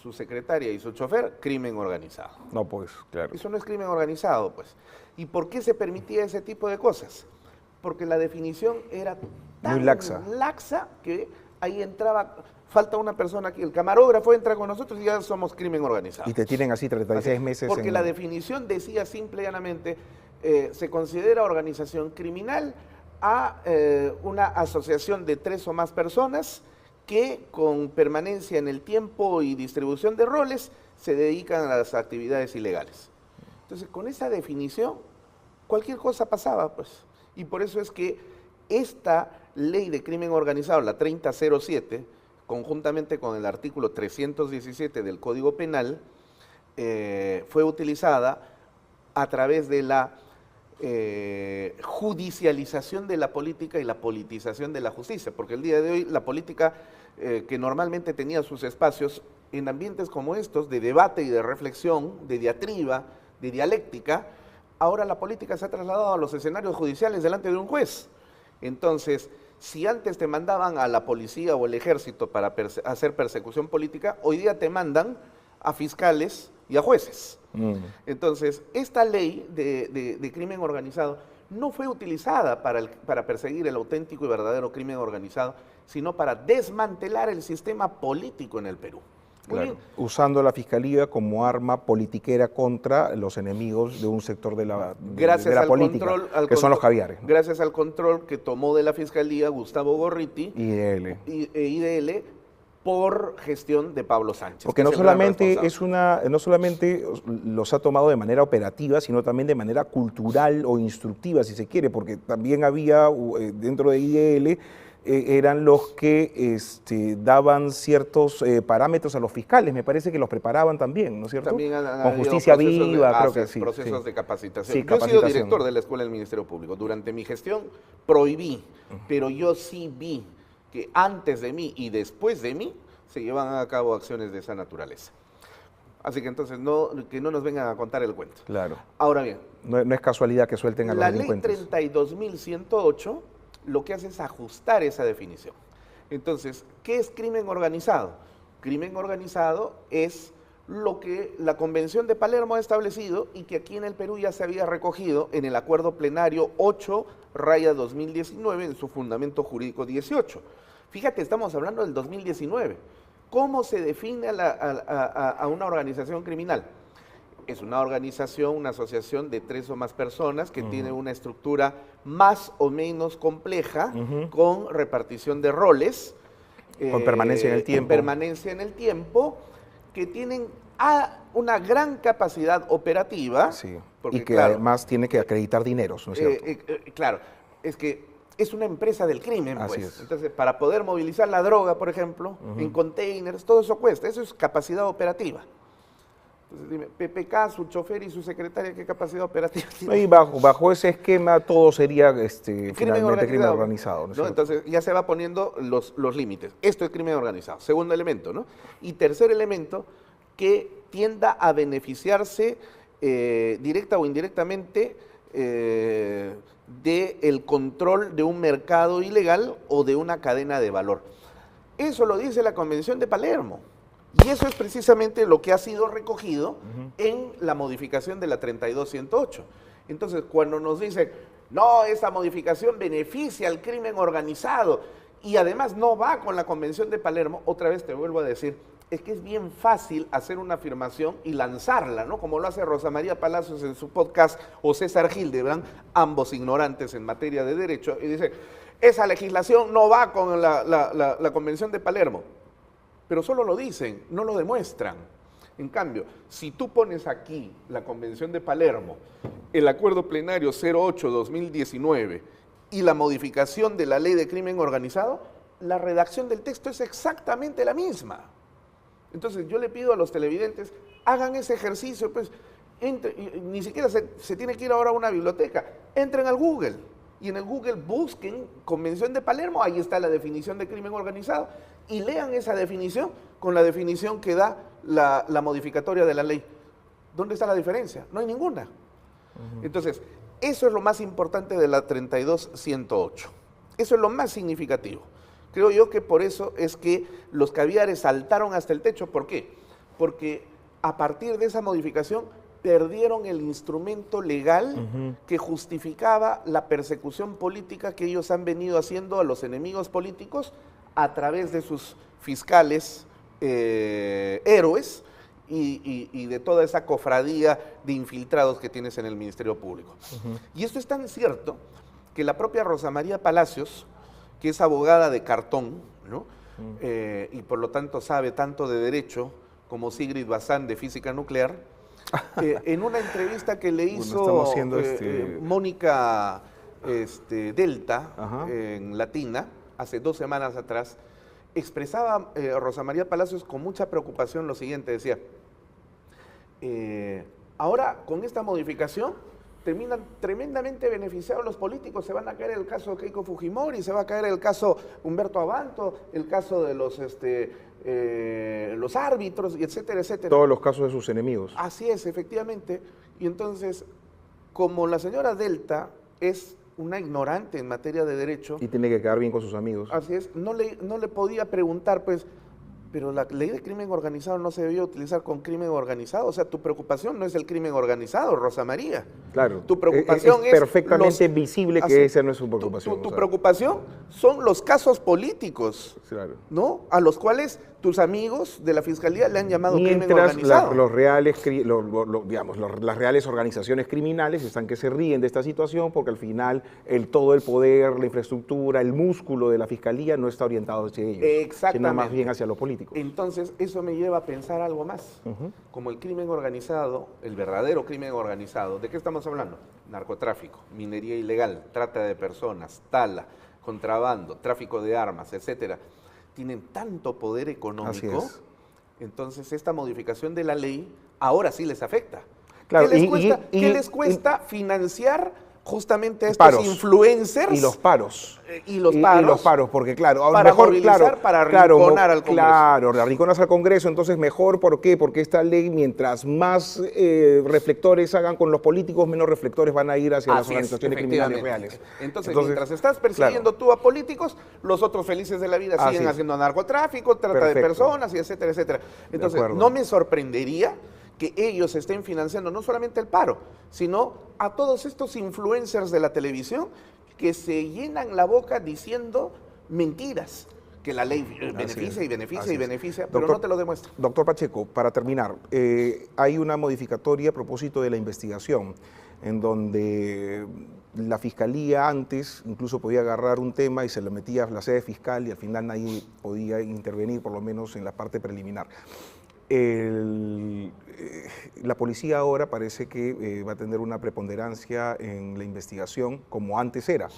[SPEAKER 7] su secretaria y su chofer, crimen organizado.
[SPEAKER 1] No, pues, claro.
[SPEAKER 7] Eso no es crimen organizado, pues. ¿Y por qué se permitía ese tipo de cosas? Porque la definición era tan
[SPEAKER 1] muy
[SPEAKER 7] laxa que ahí entraba, falta una persona aquí, el camarógrafo entra con nosotros y ya somos crimen organizado.
[SPEAKER 1] Y te tienen así 36 meses.
[SPEAKER 7] Porque la definición decía simple y llanamente, se considera organización criminal a una asociación de 3 o más personas que con permanencia en el tiempo y distribución de roles se dedican a las actividades ilegales. Entonces, con esa definición, cualquier cosa pasaba, pues. Y por eso es que esta ley de crimen organizado, la 3007, conjuntamente con el artículo 317 del Código Penal, fue utilizada a través de la judicialización de la política y la politización de la justicia, porque el día de hoy la política, que normalmente tenía sus espacios en ambientes como estos, de debate y de reflexión, de diatriba, de dialéctica, ahora la política se ha trasladado a los escenarios judiciales delante de un juez. Entonces, si antes te mandaban a la policía o el ejército para hacer persecución política, hoy día te mandan a fiscales y a jueces. Entonces, esta ley de crimen organizado no fue utilizada para perseguir el auténtico y verdadero crimen organizado, sino para desmantelar el sistema político en el Perú.
[SPEAKER 1] Claro, usando la fiscalía como arma politiquera contra los enemigos de un sector de la política, que son los caviares.
[SPEAKER 7] Gracias al control que tomó de la fiscalía Gustavo Gorriti
[SPEAKER 1] IDL.
[SPEAKER 7] IDL por gestión de Pablo Sánchez.
[SPEAKER 1] Porque no solamente los ha tomado de manera operativa, sino también de manera cultural o instructiva, si se quiere, porque también había dentro de IDL eran los que daban ciertos parámetros a los fiscales, me parece que los preparaban también, ¿no es cierto?
[SPEAKER 7] También
[SPEAKER 1] con justicia viva, creo que sí.
[SPEAKER 7] Procesos
[SPEAKER 1] sí.
[SPEAKER 7] de capacitación.
[SPEAKER 1] Sí,
[SPEAKER 7] yo he
[SPEAKER 1] capacitación.
[SPEAKER 7] sido director de la Escuela del Ministerio Público. Durante mi gestión prohibí, pero yo sí vi que antes de mí y después de mí se llevan a cabo acciones de esa naturaleza. Así que entonces que no nos vengan a contar el cuento.
[SPEAKER 1] Claro.
[SPEAKER 7] Ahora bien.
[SPEAKER 1] No es casualidad que suelten a los delincuentes.
[SPEAKER 7] La ley 32.108 lo que hace es ajustar esa definición. Entonces, ¿qué es crimen organizado? Crimen organizado es lo que la Convención de Palermo ha establecido y que aquí en el Perú ya se había recogido en el Acuerdo Plenario 8/2019 en su fundamento jurídico 18. Fíjate, estamos hablando del 2019. ¿Cómo se define a una organización criminal? es una organización, una asociación de 3 o más personas que tiene una estructura más o menos compleja, con repartición de roles.
[SPEAKER 1] Con permanencia en el tiempo.
[SPEAKER 7] Con permanencia en el tiempo, que tienen una gran capacidad operativa.
[SPEAKER 1] Sí,
[SPEAKER 7] porque,
[SPEAKER 1] y que además tiene que acreditar dineros, ¿no es cierto?
[SPEAKER 7] Claro, es que es una empresa del crimen,
[SPEAKER 1] Así
[SPEAKER 7] pues.
[SPEAKER 1] es.
[SPEAKER 7] Entonces, para poder movilizar la droga, por ejemplo, en containers, todo eso cuesta. Eso es capacidad operativa. Entonces, dime, PPK, su chofer y su secretaria, ¿qué capacidad operativa tiene?
[SPEAKER 1] Y bajo ese esquema todo sería finalmente crimen organizado.
[SPEAKER 7] ¿no? Entonces ya se va poniendo los límites. Esto es crimen organizado. Segundo elemento, ¿no? Y tercer elemento, que tienda a beneficiarse directa o indirectamente del control de un mercado ilegal o de una cadena de valor. Eso lo dice la Convención de Palermo. Y eso es precisamente lo que ha sido recogido en la modificación de la 32.108. Entonces, cuando nos dicen, no, esa modificación beneficia al crimen organizado y además no va con la Convención de Palermo, otra vez te vuelvo a decir, es que es bien fácil hacer una afirmación y lanzarla, ¿no? Como lo hace Rosa María Palacios en su podcast, o César Hildebrand, ambos ignorantes en materia de derecho, y dice, esa legislación no va con la Convención de Palermo. Pero solo lo dicen, no lo demuestran. En cambio, si tú pones aquí la Convención de Palermo, el Acuerdo Plenario 08-2019 y la modificación de la Ley de Crimen Organizado, la redacción del texto es exactamente la misma. Entonces yo le pido a los televidentes, hagan ese ejercicio, pues, ni siquiera se tiene que ir ahora a una biblioteca, entren al Google y en el Google busquen Convención de Palermo, ahí está la definición de crimen organizado, y lean esa definición con la definición que da la modificatoria de la ley. ¿Dónde está la diferencia? No hay ninguna. Entonces, eso es lo más importante de la 32.108. Eso es lo más significativo. Creo yo que por eso es que los caviares saltaron hasta el techo. ¿Por qué? Porque a partir de esa modificación perdieron el instrumento legal que justificaba la persecución política que ellos han venido haciendo a los enemigos políticos a través de sus fiscales héroes y de toda esa cofradía de infiltrados que tienes en el Ministerio Público. Y esto es tan cierto que la propia Rosa María Palacios, que es abogada de cartón, ¿no? Y por lo tanto sabe tanto de derecho como Sigrid Bazán de física nuclear, en una entrevista que le hizo Mónica Delta en Latina, hace 2 semanas atrás, expresaba Rosa María Palacios con mucha preocupación lo siguiente, decía, ahora con esta modificación terminan tremendamente beneficiados los políticos, se van a caer el caso Keiko Fujimori, se va a caer el caso Humberto Abanto, el caso de los árbitros, y etcétera, etcétera.
[SPEAKER 1] Todos los casos de sus enemigos.
[SPEAKER 7] Así es, efectivamente. Y entonces, como la señora Delta es una ignorante en materia de derecho.
[SPEAKER 1] Y tiene que quedar bien con sus amigos.
[SPEAKER 7] Así es, no le podía preguntar, pues, pero la ley de crimen organizado no se debía utilizar con crimen organizado. O sea, tu preocupación no es el crimen organizado, Rosa María.
[SPEAKER 1] Claro.
[SPEAKER 7] Tu preocupación
[SPEAKER 1] es perfectamente visible que esa no es su preocupación.
[SPEAKER 7] Tu preocupación son los casos políticos,
[SPEAKER 1] claro,
[SPEAKER 7] ¿no? A los cuales tus amigos de la Fiscalía le han llamado crimen organizado.
[SPEAKER 1] Mientras las reales organizaciones criminales están que se ríen de esta situación porque al final todo el poder, la infraestructura, el músculo de la Fiscalía no está orientado hacia ellos, sino más bien hacia los políticos.
[SPEAKER 7] Entonces, eso me lleva a pensar algo más. Como el crimen organizado, el verdadero crimen organizado, ¿de qué estamos hablando? Narcotráfico, minería ilegal, trata de personas, tala, contrabando, tráfico de armas, etcétera. Tienen tanto poder económico, entonces esta modificación de la ley ahora sí les afecta.
[SPEAKER 1] Claro,
[SPEAKER 7] ¿Qué les cuesta financiar justamente a estos influencers?
[SPEAKER 1] Y los paros.
[SPEAKER 7] Y los paros,
[SPEAKER 1] porque claro,
[SPEAKER 7] para
[SPEAKER 1] mejor,
[SPEAKER 7] movilizar, para arrinconar al Congreso.
[SPEAKER 1] Claro, arrinconas al Congreso, entonces mejor, ¿por qué? Porque esta ley, mientras más reflectores hagan con los políticos, menos reflectores van a ir hacia las organizaciones criminales reales.
[SPEAKER 7] Entonces, mientras estás persiguiendo tú a políticos, los otros felices de la vida siguen haciendo narcotráfico, trata de personas, y etcétera, etcétera. Entonces, no me sorprendería que ellos estén financiando no solamente el paro, sino a todos estos influencers de la televisión que se llenan la boca diciendo mentiras, que la ley beneficia y beneficia y beneficia, pero no te lo demuestra.
[SPEAKER 1] Doctor Pacheco, para terminar, hay una modificatoria a propósito de la investigación, en donde la Fiscalía antes incluso podía agarrar un tema y se lo metía a la sede fiscal y al final nadie podía intervenir, por lo menos en la parte preliminar. La policía ahora parece que va a tener una preponderancia en la investigación como antes era.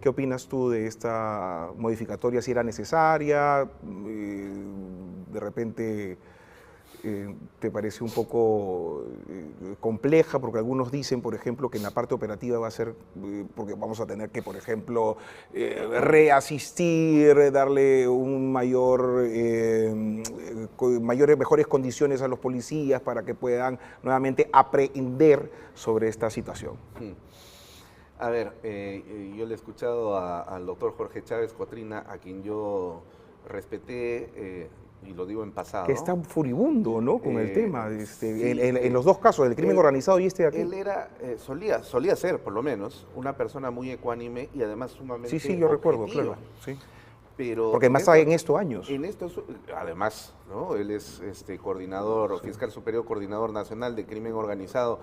[SPEAKER 1] ¿Qué opinas tú de esta modificatoria? ¿Si era necesaria? ¿De repente te parece un poco compleja? Porque algunos dicen, por ejemplo, que en la parte operativa va a ser, porque vamos a tener que, por ejemplo, reasistir, darle un mejores condiciones a los policías para que puedan nuevamente aprender sobre esta situación.
[SPEAKER 7] A ver, yo le he escuchado al doctor Jorge Chávez Cotrina, a quien yo respeté, y lo digo en pasado.
[SPEAKER 1] Que está furibundo, ¿no?, con el tema, en los dos casos, del crimen organizado y este de aquí.
[SPEAKER 7] Él era, solía ser, por lo menos, una persona muy ecuánime y además sumamente
[SPEAKER 1] Sí, yo recuerdo,
[SPEAKER 7] objetiva.
[SPEAKER 1] claro. Sí.
[SPEAKER 7] Pero
[SPEAKER 1] porque más está en estos años.
[SPEAKER 7] Además, ¿no?, él es coordinador, fiscal superior, coordinador nacional de crimen organizado,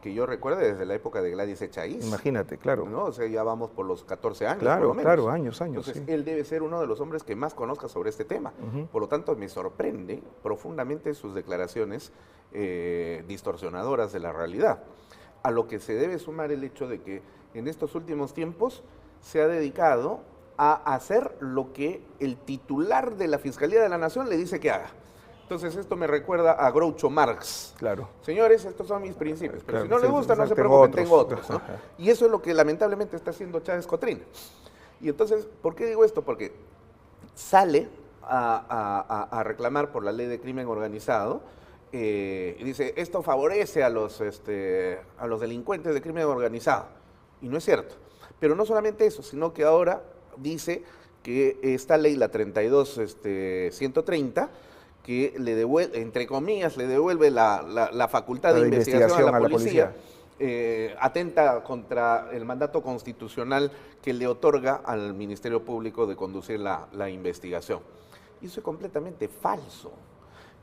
[SPEAKER 7] que yo recuerdo desde la época de Gladys Echaíz.
[SPEAKER 1] Imagínate, claro.
[SPEAKER 7] ¿No? O sea, ya vamos por los 14 años,
[SPEAKER 1] claro,
[SPEAKER 7] por lo menos.
[SPEAKER 1] Claro, años.
[SPEAKER 7] Entonces,
[SPEAKER 1] sí.
[SPEAKER 7] Él debe ser uno de los hombres que más conozca sobre este tema. Por lo tanto, me sorprende profundamente sus declaraciones distorsionadoras de la realidad. A lo que se debe sumar el hecho de que en estos últimos tiempos se ha dedicado a hacer lo que el titular de la Fiscalía de la Nación le dice que haga. Entonces esto me recuerda a Groucho Marx.
[SPEAKER 1] Claro.
[SPEAKER 7] Señores, estos son mis principios, pero
[SPEAKER 1] claro,
[SPEAKER 7] si no les gusta, no se preocupen, tengo otros. ¿No? Y eso es lo que lamentablemente está haciendo Chávez Cotrina. Y entonces, ¿por qué digo esto? Porque sale a reclamar por la ley de crimen organizado y dice, esto favorece a los delincuentes de crimen organizado. Y no es cierto. Pero no solamente eso, sino que ahora dice que esta ley, la 32-130, que le devuelve, entre comillas, le devuelve la facultad de investigación a la policía. Atenta contra el mandato constitucional que le otorga al Ministerio Público de conducir la investigación. Y eso es completamente falso.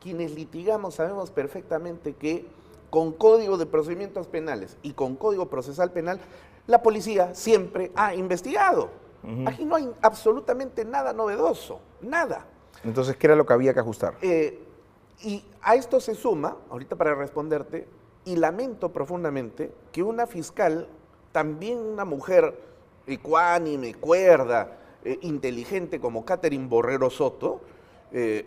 [SPEAKER 7] Quienes litigamos sabemos perfectamente que con Código de Procedimientos Penales y con Código Procesal Penal, la policía siempre ha investigado. Aquí no hay absolutamente nada novedoso, nada.
[SPEAKER 1] Entonces, ¿qué era lo que había que ajustar?
[SPEAKER 7] Y a esto se suma, ahorita para responderte, y lamento profundamente que una fiscal, también una mujer ecuánime, cuerda, inteligente como Catherine Borrero Soto,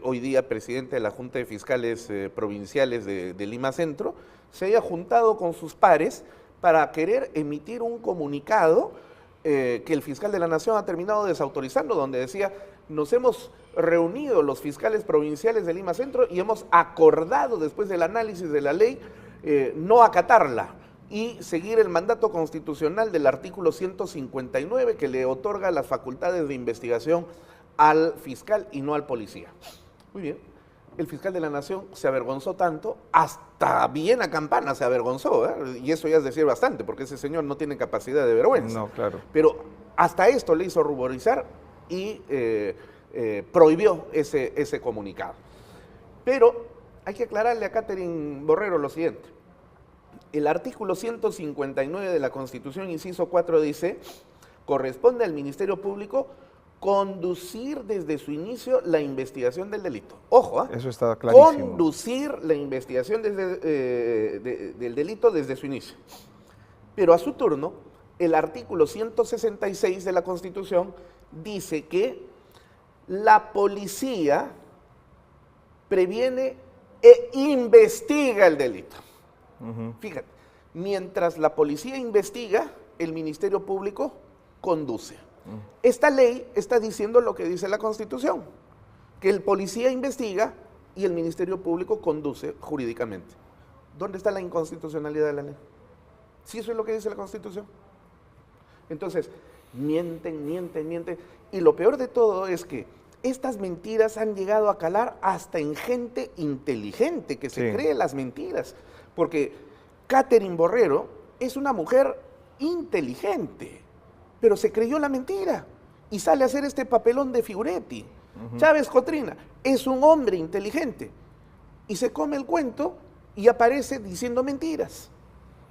[SPEAKER 7] hoy día presidente de la Junta de Fiscales Provinciales de Lima Centro, se haya juntado con sus pares para querer emitir un comunicado que el fiscal de la Nación ha terminado desautorizando, donde decía, nos hemos reunido los fiscales provinciales de Lima Centro y hemos acordado, después del análisis de la ley, no acatarla y seguir el mandato constitucional del artículo 159 que le otorga las facultades de investigación al fiscal y no al policía. Muy bien, el fiscal de la Nación se avergonzó tanto, hasta bien a campana se avergonzó, y eso ya es decir bastante, porque ese señor no tiene capacidad de vergüenza.
[SPEAKER 1] No, claro.
[SPEAKER 7] Pero hasta esto le hizo ruborizar y prohibió ese comunicado. Pero hay que aclararle a Catherine Borrero lo siguiente. El artículo 159 de la Constitución, inciso 4, dice, corresponde al Ministerio Público conducir desde su inicio la investigación del delito. Ojo,
[SPEAKER 1] eso está clarísimo.
[SPEAKER 7] Conducir la investigación del delito desde su inicio. Pero a su turno, el artículo 166 de la Constitución dice que la policía previene e investiga el delito. Fíjate, mientras la policía investiga, el Ministerio Público conduce. Esta ley está diciendo lo que dice la Constitución, que el policía investiga y el Ministerio Público conduce jurídicamente. ¿Dónde está la inconstitucionalidad de la ley? Si eso es lo que dice la Constitución. Entonces, mienten. Y lo peor de todo es que estas mentiras han llegado a calar hasta en gente inteligente que se cree las mentiras. Porque Catherine Borrero es una mujer inteligente, pero se creyó la mentira y sale a hacer este papelón de Figuretti. Chávez Cotrina es un hombre inteligente y se come el cuento y aparece diciendo mentiras.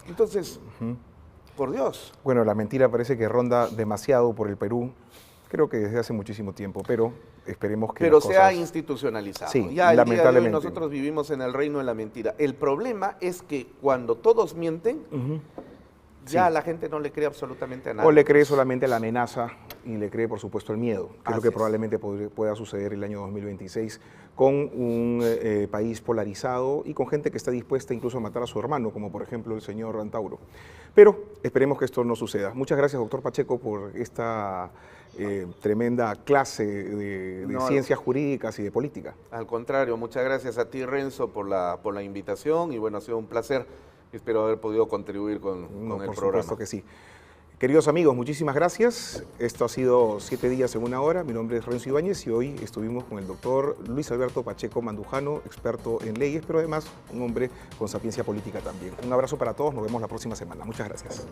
[SPEAKER 7] Entonces, por Dios.
[SPEAKER 1] Bueno, la mentira parece que ronda demasiado por el Perú, creo que desde hace muchísimo tiempo, pero esperemos que
[SPEAKER 7] Pero
[SPEAKER 1] las
[SPEAKER 7] se ha
[SPEAKER 1] cosas...
[SPEAKER 7] institucionalizado.
[SPEAKER 1] Sí,
[SPEAKER 7] Ya el día de hoy
[SPEAKER 1] lamentablemente.
[SPEAKER 7] nosotros vivimos en el reino de la mentira. El problema es que cuando todos mienten, ya la gente no le cree absolutamente a nada.
[SPEAKER 1] O le cree solamente a la amenaza y le cree, por supuesto, el miedo, que es lo
[SPEAKER 7] Así
[SPEAKER 1] que
[SPEAKER 7] es.
[SPEAKER 1] probablemente pueda suceder el año 2026 con un país polarizado y con gente que está dispuesta incluso a matar a su hermano, como por ejemplo el señor Antauro. Pero esperemos que esto no suceda. Muchas gracias, doctor Pacheco, por esta tremenda clase de ciencias jurídicas y de política.
[SPEAKER 7] Al contrario, muchas gracias a ti, Renzo, por la invitación y bueno, ha sido un placer. Espero haber podido contribuir con el
[SPEAKER 1] Por
[SPEAKER 7] programa.
[SPEAKER 1] supuesto que sí. Queridos amigos, muchísimas gracias. Esto ha sido 7 días en una hora. Mi nombre es Renzo Ibáñez y hoy estuvimos con el doctor Luis Alberto Pacheco Mandujano, experto en leyes, pero además un hombre con sapiencia política también. Un abrazo para todos, nos vemos la próxima semana. Muchas gracias.